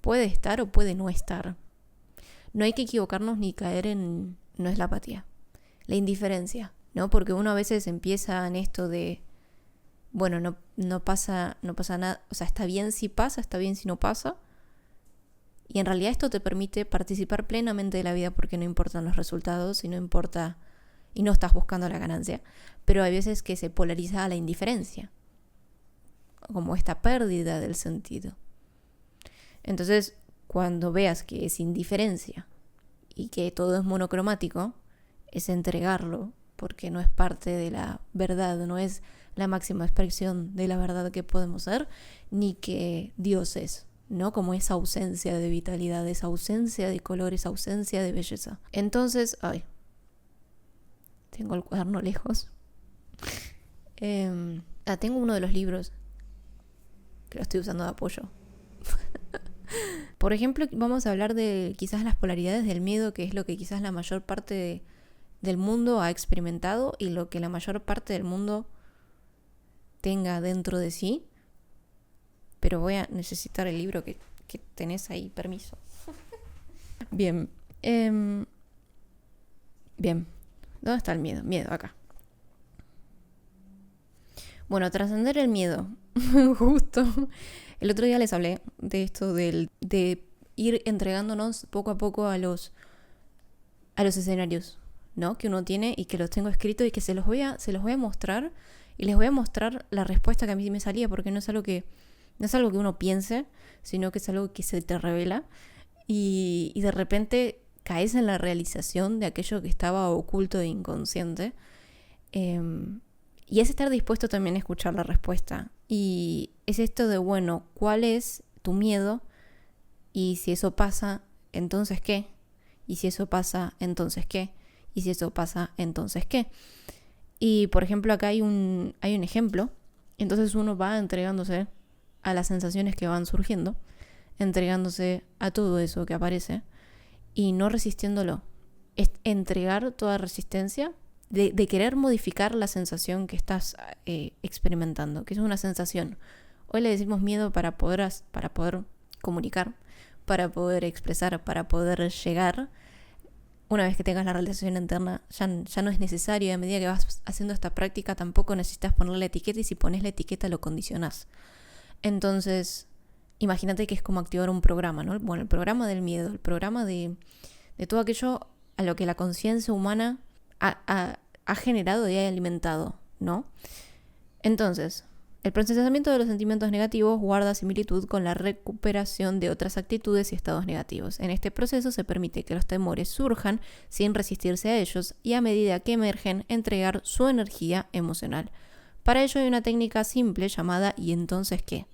puede estar o puede no estar. No hay que equivocarnos ni caer en... No es la apatía, la indiferencia, ¿no? Porque uno a veces empieza en esto de... Bueno, no pasa nada. O sea, está bien si pasa, está bien si no pasa. Y en realidad esto te permite participar plenamente de la vida porque no importan los resultados y no importa... Y no estás buscando la ganancia. Pero hay veces que se polariza a la indiferencia, como esta pérdida del sentido. Entonces, cuando veas que es indiferencia y que todo es monocromático, es entregarlo, porque no es parte de la verdad, no es la máxima expresión de la verdad que podemos ser, ni que Dios es, ¿no? Como esa ausencia de vitalidad, esa ausencia de color, esa ausencia de belleza. Entonces, tengo el cuaderno lejos. Tengo uno de los libros que lo estoy usando de apoyo. Por ejemplo, vamos a hablar de quizás las polaridades del miedo, que es lo que quizás la mayor parte del mundo ha experimentado y lo que la mayor parte del mundo tenga dentro de sí. Pero voy a necesitar el libro que tenés ahí, permiso. Bien. Bien. ¿Dónde está el miedo? Miedo, acá. Bueno, trascender el miedo. Justo. El otro día les hablé de esto de ir entregándonos poco a poco a los escenarios, ¿no? Que uno tiene y que los tengo escritos y que se los voy a mostrar y les voy a mostrar la respuesta que a mí me salía, porque no es algo que uno piense, sino que es algo que se te revela y de repente caes en la realización de aquello que estaba oculto e inconsciente. Y es estar dispuesto también a escuchar la respuesta. Y es esto de, bueno, ¿cuál es tu miedo? Y si eso pasa, ¿entonces qué? Y si eso pasa, ¿entonces qué? Y si eso pasa, ¿entonces qué? Y por ejemplo, acá hay un ejemplo. Entonces uno va entregándose a las sensaciones que van surgiendo, entregándose a todo eso que aparece y no resistiéndolo. Es entregar toda resistencia de querer modificar la sensación que estás experimentando, que es una sensación. Hoy le decimos miedo para poder comunicar, para poder expresar, para poder llegar. Una vez que tengas la realización interna, ya no es necesario. Y a medida que vas haciendo esta práctica, tampoco necesitas ponerle la etiqueta, y si pones la etiqueta lo condicionás. Entonces, imagínate que es como activar un programa, ¿no? Bueno, el programa del miedo, el programa de todo aquello a lo que la conciencia humana ha generado y ha alimentado, ¿no? Entonces, el procesamiento de los sentimientos negativos guarda similitud con la recuperación de otras actitudes y estados negativos. En este proceso se permite que los temores surjan sin resistirse a ellos y a medida que emergen, entregar su energía emocional. Para ello hay una técnica simple llamada ¿y entonces qué?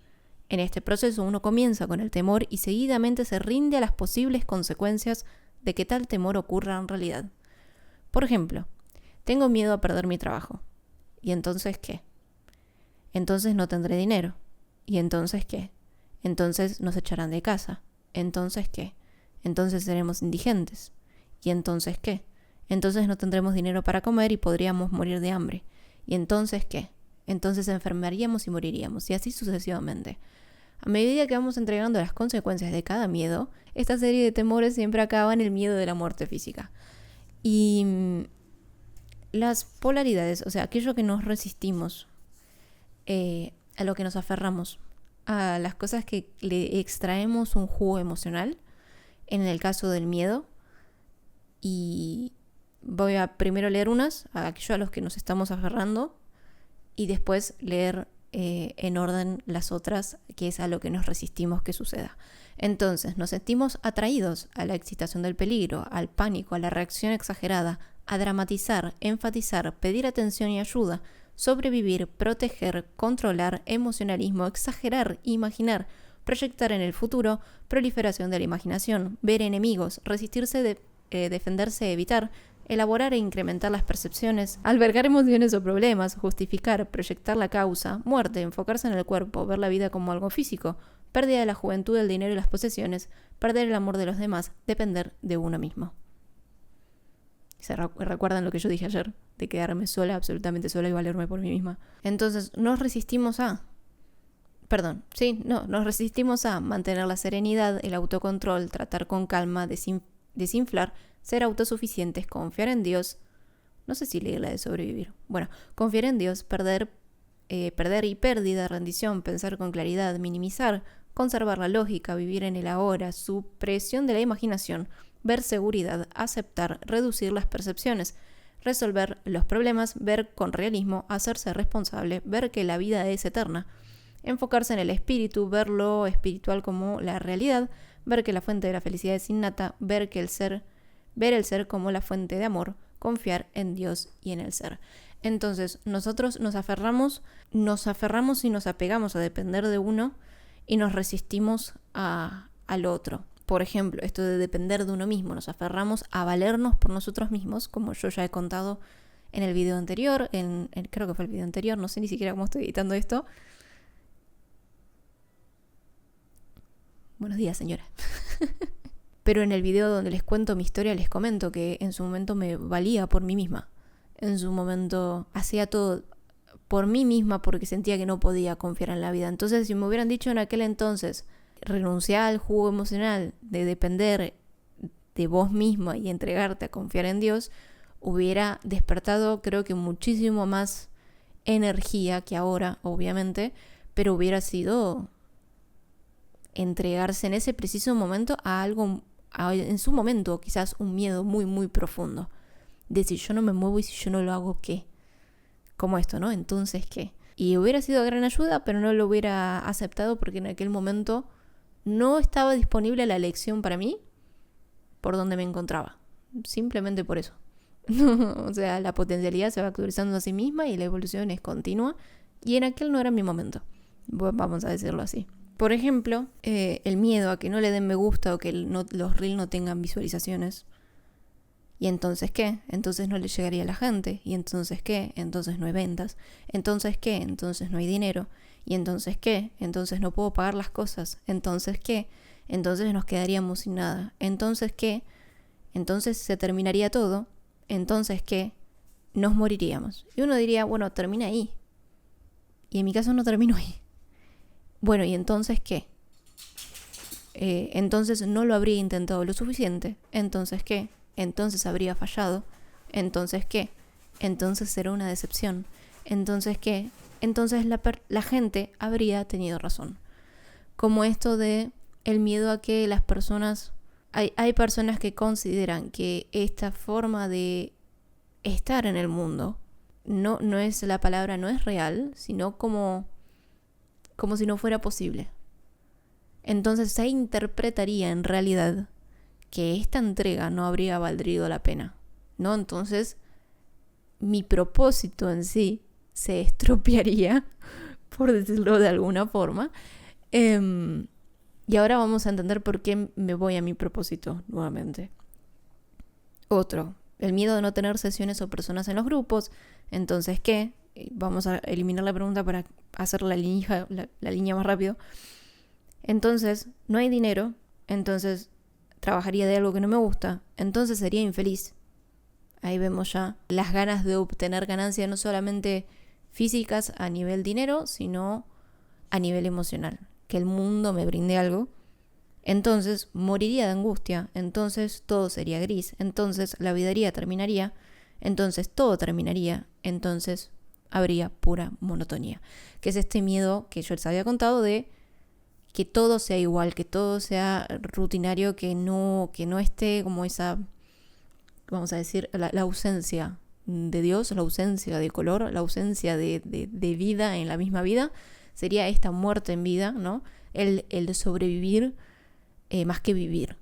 En este proceso uno comienza con el temor y seguidamente se rinde a las posibles consecuencias de que tal temor ocurra en realidad. Por ejemplo, tengo miedo a perder mi trabajo. ¿Y entonces qué? Entonces no tendré dinero. ¿Y entonces qué? Entonces nos echarán de casa. ¿Entonces qué? Entonces seremos indigentes. ¿Y entonces qué? Entonces no tendremos dinero para comer y podríamos morir de hambre. ¿Y entonces qué? Entonces enfermaríamos y moriríamos. Y así sucesivamente. A medida que vamos entregando las consecuencias de cada miedo, esta serie de temores siempre acaba en el miedo de la muerte física. Y las polaridades, o sea, aquello que nos resistimos, a lo que nos aferramos, a las cosas que le extraemos un jugo emocional, en el caso del miedo, y voy a primero leer a aquello a los que nos estamos aferrando, y después leer en orden las otras, que es a lo que nos resistimos que suceda. Entonces nos sentimos atraídos a la excitación del peligro, al pánico, a la reacción exagerada, a dramatizar, enfatizar, pedir atención y ayuda, sobrevivir, proteger, controlar, emocionalismo, exagerar, imaginar, proyectar en el futuro, proliferación de la imaginación, ver enemigos, resistirse, defenderse, evitar, elaborar e incrementar las percepciones, albergar emociones o problemas, justificar, proyectar la causa, muerte, enfocarse en el cuerpo, ver la vida como algo físico, pérdida de la juventud, el dinero y las posesiones, perder el amor de los demás, depender de uno mismo. ¿Se recuerdan lo que yo dije ayer? De quedarme sola, absolutamente sola y valerme por mí misma. Entonces, nos resistimos a mantener la serenidad, el autocontrol, tratar con calma, desinflar, ser autosuficientes, confiar en Dios. No sé si leí la de sobrevivir. Bueno, confiar en Dios, perder y pérdida, rendición, pensar con claridad, minimizar, conservar la lógica, vivir en el ahora, supresión de la imaginación, ver seguridad, aceptar, reducir las percepciones, resolver los problemas, ver con realismo, hacerse responsable, ver que la vida es eterna, enfocarse en el espíritu, ver lo espiritual como la realidad, ver que la fuente de la felicidad es innata, ver el ser como la fuente de amor, confiar en Dios y en el ser. Entonces, nosotros nos aferramos y nos apegamos a depender de uno y nos resistimos al otro. Por ejemplo, esto de depender de uno mismo, nos aferramos a valernos por nosotros mismos, como yo ya he contado en el video anterior, creo que fue el video anterior, no sé ni siquiera cómo estoy editando esto. Buenos días, señora. Pero en el video donde les cuento mi historia, les comento que en su momento me valía por mí misma. En su momento hacía todo por mí misma porque sentía que no podía confiar en la vida. Entonces, si me hubieran dicho en aquel entonces, renunciar al jugo emocional de depender de vos misma y entregarte a confiar en Dios, hubiera despertado, creo que muchísimo más energía que ahora, obviamente, pero hubiera sido entregarse en ese preciso momento a algo, en su momento quizás un miedo muy muy profundo, de si yo no me muevo y si yo no lo hago, ¿qué? Como esto, ¿no? Entonces, ¿qué? Y hubiera sido gran ayuda, pero no lo hubiera aceptado porque en aquel momento no estaba disponible la elección para mí por donde me encontraba, simplemente por eso. O sea, la potencialidad se va actualizando a sí misma y la evolución es continua, y en aquel no era mi momento, vamos a decirlo así. Por ejemplo, el miedo a que no le den me gusta o que los reels no tengan visualizaciones. ¿Y entonces qué? Entonces no le llegaría a la gente. ¿Y entonces qué? Entonces no hay ventas. ¿Entonces qué? Entonces no hay dinero. ¿Y entonces qué? Entonces no puedo pagar las cosas. ¿Entonces qué? Entonces nos quedaríamos sin nada. ¿Entonces qué? Entonces se terminaría todo. ¿Entonces qué? Nos moriríamos. Y uno diría, bueno, termina ahí. Y en mi caso no terminó ahí. Bueno, ¿y entonces qué? Entonces no lo habría intentado lo suficiente. ¿Entonces qué? Entonces habría fallado. ¿Entonces qué? Entonces será una decepción. ¿Entonces qué? Entonces la gente habría tenido razón. Como esto de el miedo a que las personas... Hay personas que consideran que esta forma de estar en el mundo no es la palabra, no es real, sino como si no fuera posible. Entonces se interpretaría en realidad que esta entrega no habría valido la pena, ¿no? Entonces mi propósito en sí se estropearía, por decirlo de alguna forma. Y ahora vamos a entender por qué me voy a mi propósito nuevamente. Otro, el miedo de no tener sesiones o personas en los grupos. Entonces, ¿qué? Vamos a eliminar la pregunta para hacer la línea más rápido. Entonces, no hay dinero. Entonces, trabajaría de algo que no me gusta. Entonces, sería infeliz. Ahí vemos ya las ganas de obtener ganancias no solamente físicas a nivel dinero, sino a nivel emocional. Que el mundo me brinde algo. Entonces, moriría de angustia. Entonces, todo sería gris. Entonces, la vida terminaría. Entonces, todo terminaría. Entonces, habría pura monotonía. Que es este miedo que yo les había contado de que todo sea igual, que todo sea rutinario, que no esté como esa, vamos a decir, la ausencia de Dios, la ausencia de color, la ausencia de vida en la misma vida, sería esta muerte en vida, ¿no? El sobrevivir más que vivir,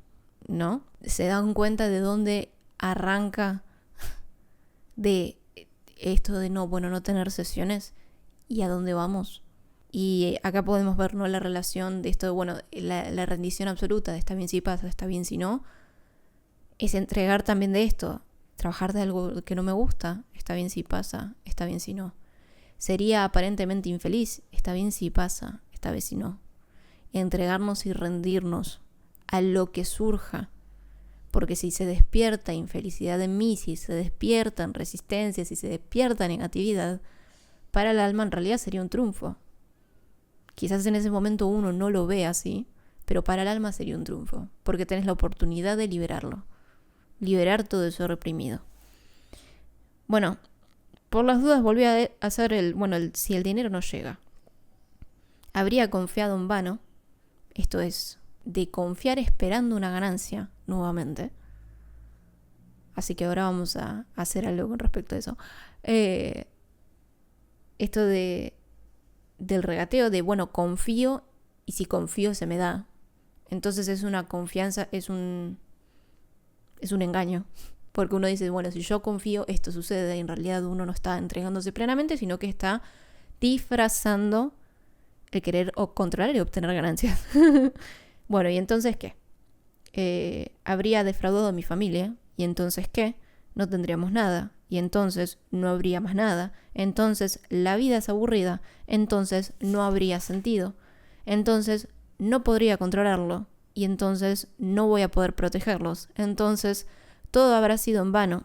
¿no? Se dan cuenta de dónde arranca de esto de no tener sesiones y a dónde vamos. Y acá podemos ver, ¿no?, la relación de esto de, la rendición absoluta, de está bien si pasa, está bien si no, es entregar también de esto, trabajar de algo que no me gusta, está bien si pasa, está bien si no. Sería aparentemente infeliz, está bien si pasa, está bien si no. Entregarnos y rendirnos a lo que surja, porque si se despierta infelicidad en mí, si se despiertan resistencias, si se despierta negatividad, para el alma en realidad sería un triunfo. Quizás en ese momento uno no lo ve así, pero para el alma sería un triunfo, porque tenés la oportunidad de liberarlo, liberar todo eso reprimido. Bueno, por las dudas volví a hacer si el dinero no llega. Habría confiado en vano, esto es, de confiar esperando una ganancia nuevamente. Así que ahora vamos a hacer algo con respecto a eso. Esto del regateo de, confío y si confío se me da. Entonces es una confianza, es un engaño. Porque uno dice, si yo confío, esto sucede. Y en realidad uno no está entregándose plenamente, sino que está disfrazando el querer o controlar y obtener ganancias. Bueno, ¿y entonces qué? Habría defraudado a mi familia. ¿Y entonces qué? No tendríamos nada. Y entonces no habría más nada. Entonces la vida es aburrida. Entonces no habría sentido. Entonces no podría controlarlo. Y entonces no voy a poder protegerlos. Entonces todo habrá sido en vano.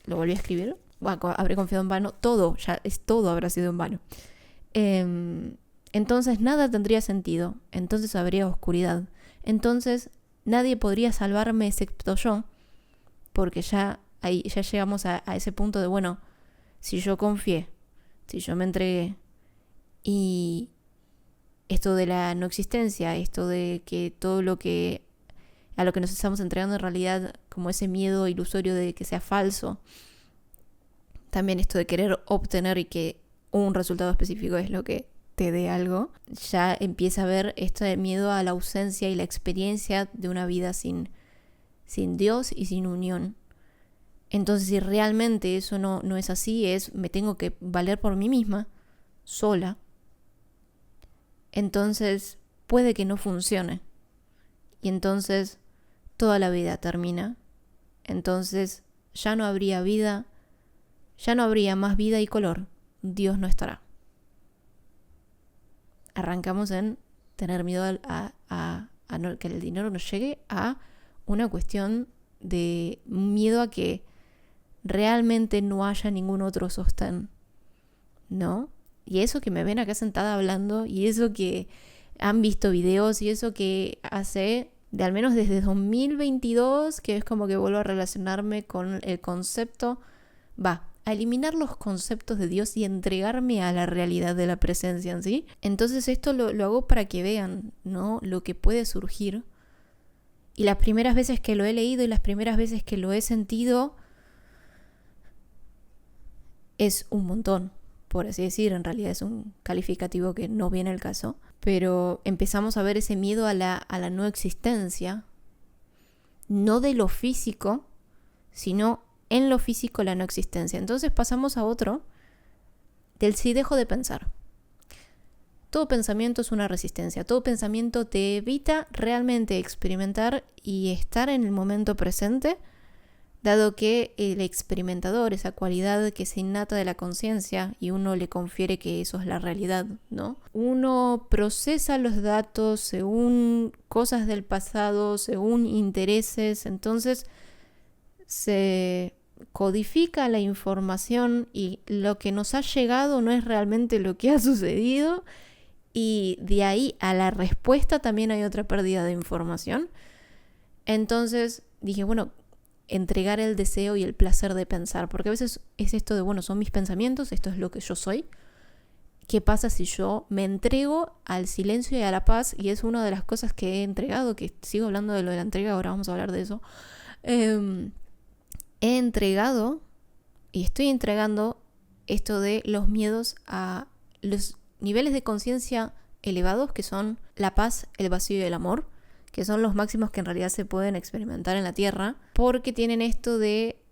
¿Lo volví a escribir? Habré confiado en vano. Todo habrá sido en vano. Entonces nada tendría sentido. Entonces habría oscuridad. Entonces nadie podría salvarme excepto yo. Porque ya llegamos a ese punto de, si yo confié, si yo me entregué, y esto de la no existencia, esto de que todo a lo que nos estamos entregando en realidad, como ese miedo ilusorio de que sea falso, también esto de querer obtener y que un resultado específico es lo que te dé algo, ya empieza a ver esto de miedo a la ausencia y la experiencia de una vida sin Dios y sin unión. Entonces, si realmente eso no es así, me tengo que valer por mí misma, sola, entonces puede que no funcione. Y entonces toda la vida termina. Entonces ya no habría vida, ya no habría más vida y color. Dios no estará. Arrancamos en tener miedo a que el dinero nos llegue, a una cuestión de miedo a que realmente no haya ningún otro sostén, ¿no? Y eso que me ven acá sentada hablando, y eso que han visto videos, y eso que hace, de al menos desde 2022, que es como que vuelvo a relacionarme con el concepto, a eliminar los conceptos de Dios y entregarme a la realidad de la presencia en sí. Entonces esto lo hago para que vean, ¿no?, lo que puede surgir. Y las primeras veces que lo he leído y las primeras veces que lo he sentido, es un montón, por así decir. En realidad es un calificativo que no viene al caso. Pero empezamos a ver ese miedo a la no existencia, no de lo físico, sino en lo físico la no existencia. Entonces pasamos a otro, del si dejo de pensar. Todo pensamiento es una resistencia. Todo pensamiento te evita realmente experimentar y estar en el momento presente, dado que el experimentador, esa cualidad que se innata de la conciencia, y uno le confiere que eso es la realidad, ¿no? Uno procesa los datos según cosas del pasado, según intereses, entonces se codifica la información y lo que nos ha llegado no es realmente lo que ha sucedido, y de ahí a la respuesta también hay otra pérdida de información. Entonces dije, entregar el deseo y el placer de pensar, porque a veces es esto de, son mis pensamientos, esto es lo que yo soy. ¿Qué pasa si yo me entrego al silencio y a la paz? Y es una de las cosas que he entregado, que sigo hablando de lo de la entrega, ahora vamos a hablar de eso. He entregado y estoy entregando esto de los miedos a los niveles de conciencia elevados, que son la paz, el vacío y el amor, que son los máximos que en realidad se pueden experimentar en la Tierra, porque tienen esto de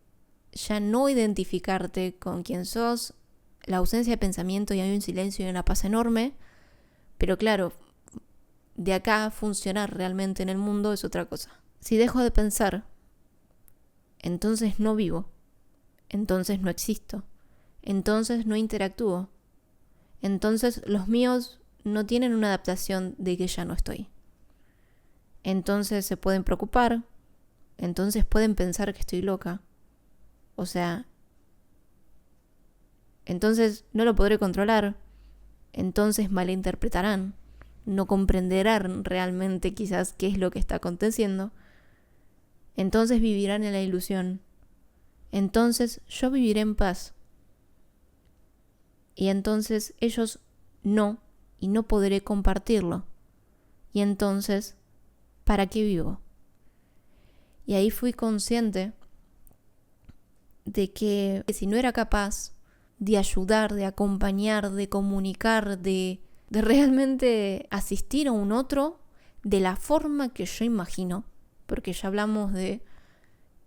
ya no identificarte con quién sos, la ausencia de pensamiento, y hay un silencio y una paz enorme. Pero claro, de acá a funcionar realmente en el mundo es otra cosa. Si dejo de pensar, entonces no vivo, entonces no existo, entonces no interactúo, entonces los míos no tienen una adaptación de que ya no estoy. Entonces se pueden preocupar, entonces pueden pensar que estoy loca. O sea, entonces no lo podré controlar, entonces malinterpretarán, no comprenderán realmente quizás qué es lo que está aconteciendo, entonces vivirán en la ilusión, entonces yo viviré en paz, y entonces ellos no, y no podré compartirlo, y entonces, ¿para qué vivo? Y ahí fui consciente de que si no era capaz de ayudar, de acompañar, de comunicar, de realmente asistir a un otro de la forma que yo imagino, porque ya hablamos de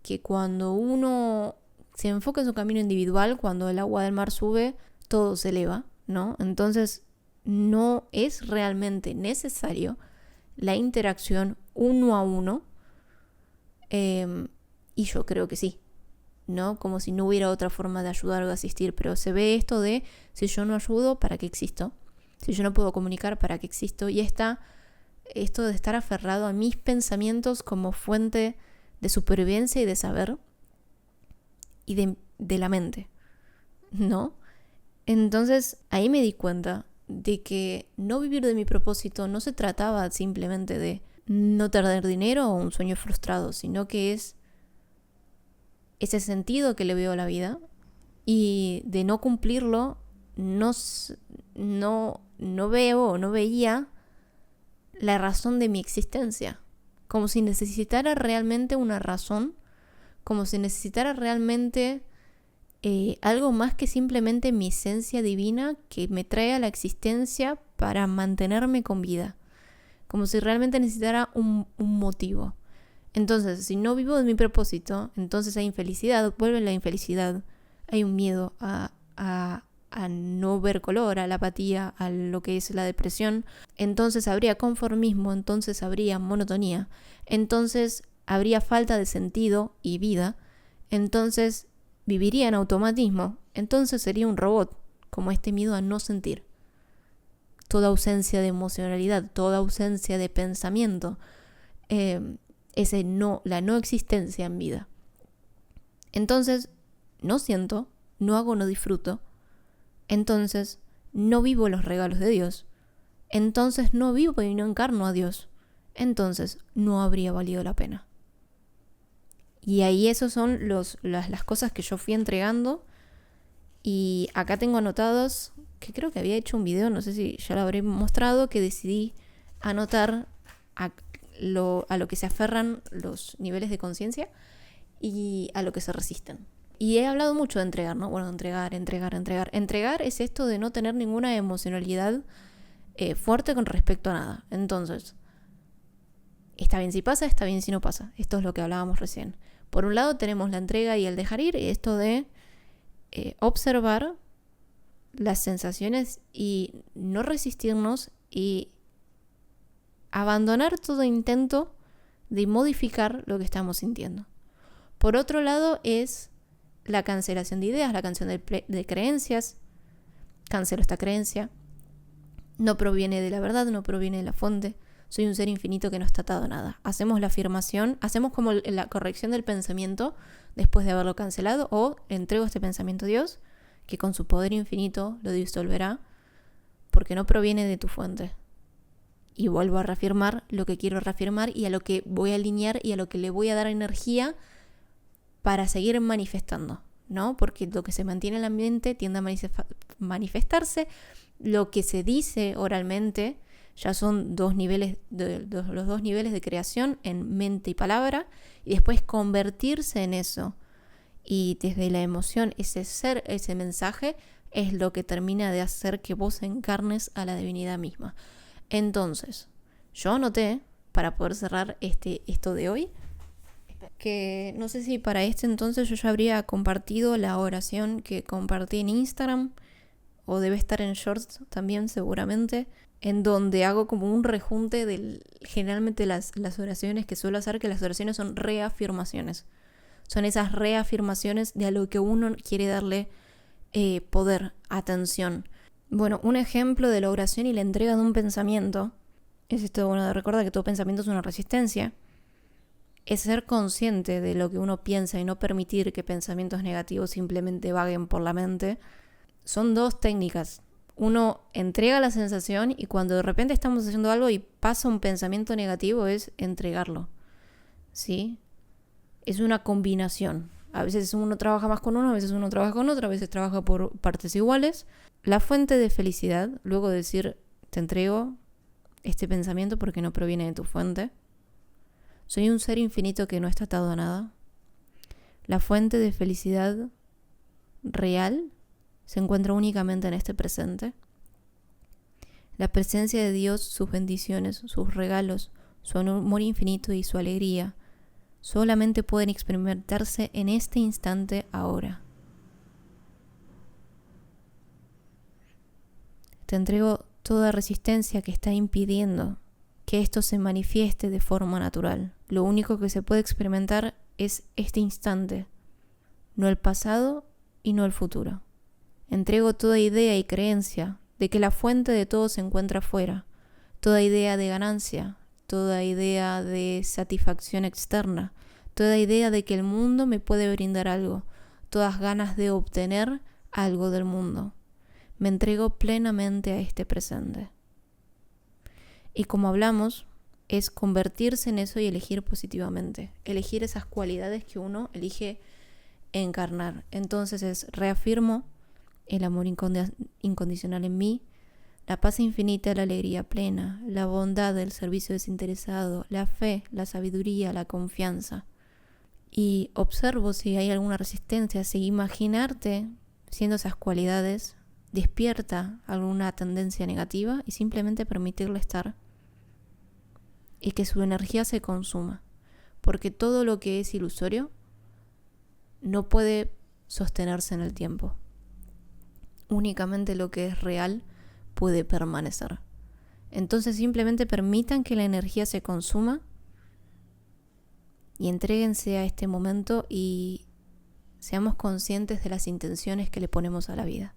que cuando uno se enfoca en su camino individual, cuando el agua del mar sube, todo se eleva, ¿no? Entonces no es realmente necesario la interacción uno a uno, y yo creo que sí, ¿no? Como si no hubiera otra forma de ayudar o de asistir, pero se ve esto de si yo no ayudo, ¿para qué existo? Si yo no puedo comunicar, ¿para qué existo? Y está esto de estar aferrado a mis pensamientos como fuente de supervivencia y de saber y de la mente, ¿no? Entonces ahí me di cuenta de que no vivir de mi propósito no se trataba simplemente de no tener dinero o un sueño frustrado, sino que es ese sentido que le veo a la vida, y de no cumplirlo no veo o no veía la razón de mi existencia, como si necesitara realmente una razón, como si necesitara realmente algo más que simplemente mi esencia divina que me trae a la existencia para mantenerme con vida, como si realmente necesitara un motivo. Entonces, si no vivo de mi propósito, entonces hay infelicidad, vuelve la infelicidad, hay un miedo a no ver color, a la apatía, a lo que es la depresión. Entonces habría conformismo, entonces habría monotonía, entonces habría falta de sentido y vida, entonces viviría en automatismo, entonces sería un robot, como este miedo a no sentir. Toda ausencia de emocionalidad, toda ausencia de pensamiento, la no existencia en vida. Entonces, no siento, no hago, no disfruto. Entonces, no vivo los regalos de Dios. Entonces, no vivo y no encarno a Dios. Entonces, no habría valido la pena. Y ahí esos son las cosas que yo fui entregando. Y acá tengo anotados, que creo que había hecho un video, no sé si ya lo habré mostrado, que decidí anotar a lo que se aferran los niveles de conciencia y a lo que se resisten. Y he hablado mucho de entregar, ¿no? Bueno, entregar. Entregar es esto de no tener ninguna emocionalidad fuerte con respecto a nada. Entonces, está bien si pasa, está bien si no pasa. Esto es lo que hablábamos recién. Por un lado tenemos la entrega y el dejar ir, esto de observar las sensaciones y no resistirnos y abandonar todo intento de modificar lo que estamos sintiendo. Por otro lado es la cancelación de ideas, la cancelación de creencias. Cancelo esta creencia. No proviene de la verdad, no proviene de la fuente. Soy un ser infinito que no está atado a nada. Hacemos la afirmación, hacemos como la corrección del pensamiento después de haberlo cancelado, o entrego este pensamiento a Dios, que con su poder infinito lo disolverá, porque no proviene de tu fuente. Y vuelvo a reafirmar lo que quiero reafirmar y a lo que voy a alinear y a lo que le voy a dar energía para seguir manifestando, ¿no? Porque lo que se mantiene en la mente tiende a manifestarse. Lo que se dice oralmente ya son los dos niveles de creación en mente y palabra, y después convertirse en eso Y desde la emoción, ese ser, ese mensaje, es lo que termina de hacer que vos encarnes a la divinidad misma. Entonces, yo anoté, para poder cerrar esto de hoy, que no sé si para este entonces yo ya habría compartido la oración que compartí en Instagram, o debe estar en Shorts también seguramente, en donde hago como un rejunte de generalmente las oraciones que suelo hacer, que las oraciones son reafirmaciones. Son esas reafirmaciones de a lo que uno quiere darle poder, atención. Bueno, un ejemplo de la oración y la entrega de un pensamiento es esto, bueno, de recordar que todo pensamiento es una resistencia. Es ser consciente de lo que uno piensa y no permitir que pensamientos negativos simplemente vaguen por la mente. Son dos técnicas. Uno entrega la sensación y cuando de repente estamos haciendo algo y pasa un pensamiento negativo es entregarlo. ¿Sí? Es una combinación. A veces uno trabaja más con uno, a veces uno trabaja con otro, a veces trabaja por partes iguales. La fuente de felicidad, luego de decir, te entrego este pensamiento porque no proviene de tu fuente. Soy un ser infinito que no está atado a nada. La fuente de felicidad real se encuentra únicamente en este presente. La presencia de Dios, sus bendiciones, sus regalos, su amor infinito y su alegría solamente pueden experimentarse en este instante ahora. Te entrego toda resistencia que está impidiendo que esto se manifieste de forma natural. Lo único que se puede experimentar es este instante, no el pasado y no el futuro. Entrego toda idea y creencia de que la fuente de todo se encuentra afuera, toda idea de ganancia, toda idea de satisfacción externa, toda idea de que el mundo me puede brindar algo, todas ganas de obtener algo del mundo. Me entrego plenamente a este presente. Y como hablamos, es convertirse en eso y elegir positivamente, elegir esas cualidades que uno elige encarnar. Entonces reafirmo el amor incondicional en mí, la paz infinita, la alegría plena, la bondad, el servicio desinteresado, la fe, la sabiduría, la confianza. Y observo si hay alguna resistencia, si imaginarte siendo esas cualidades despierta alguna tendencia negativa y simplemente permitirle estar y que su energía se consuma, porque todo lo que es ilusorio no puede sostenerse en el tiempo. Únicamente lo que es real puede permanecer. Entonces simplemente permitan que la energía se consuma y entréguense a este momento y seamos conscientes de las intenciones que le ponemos a la vida.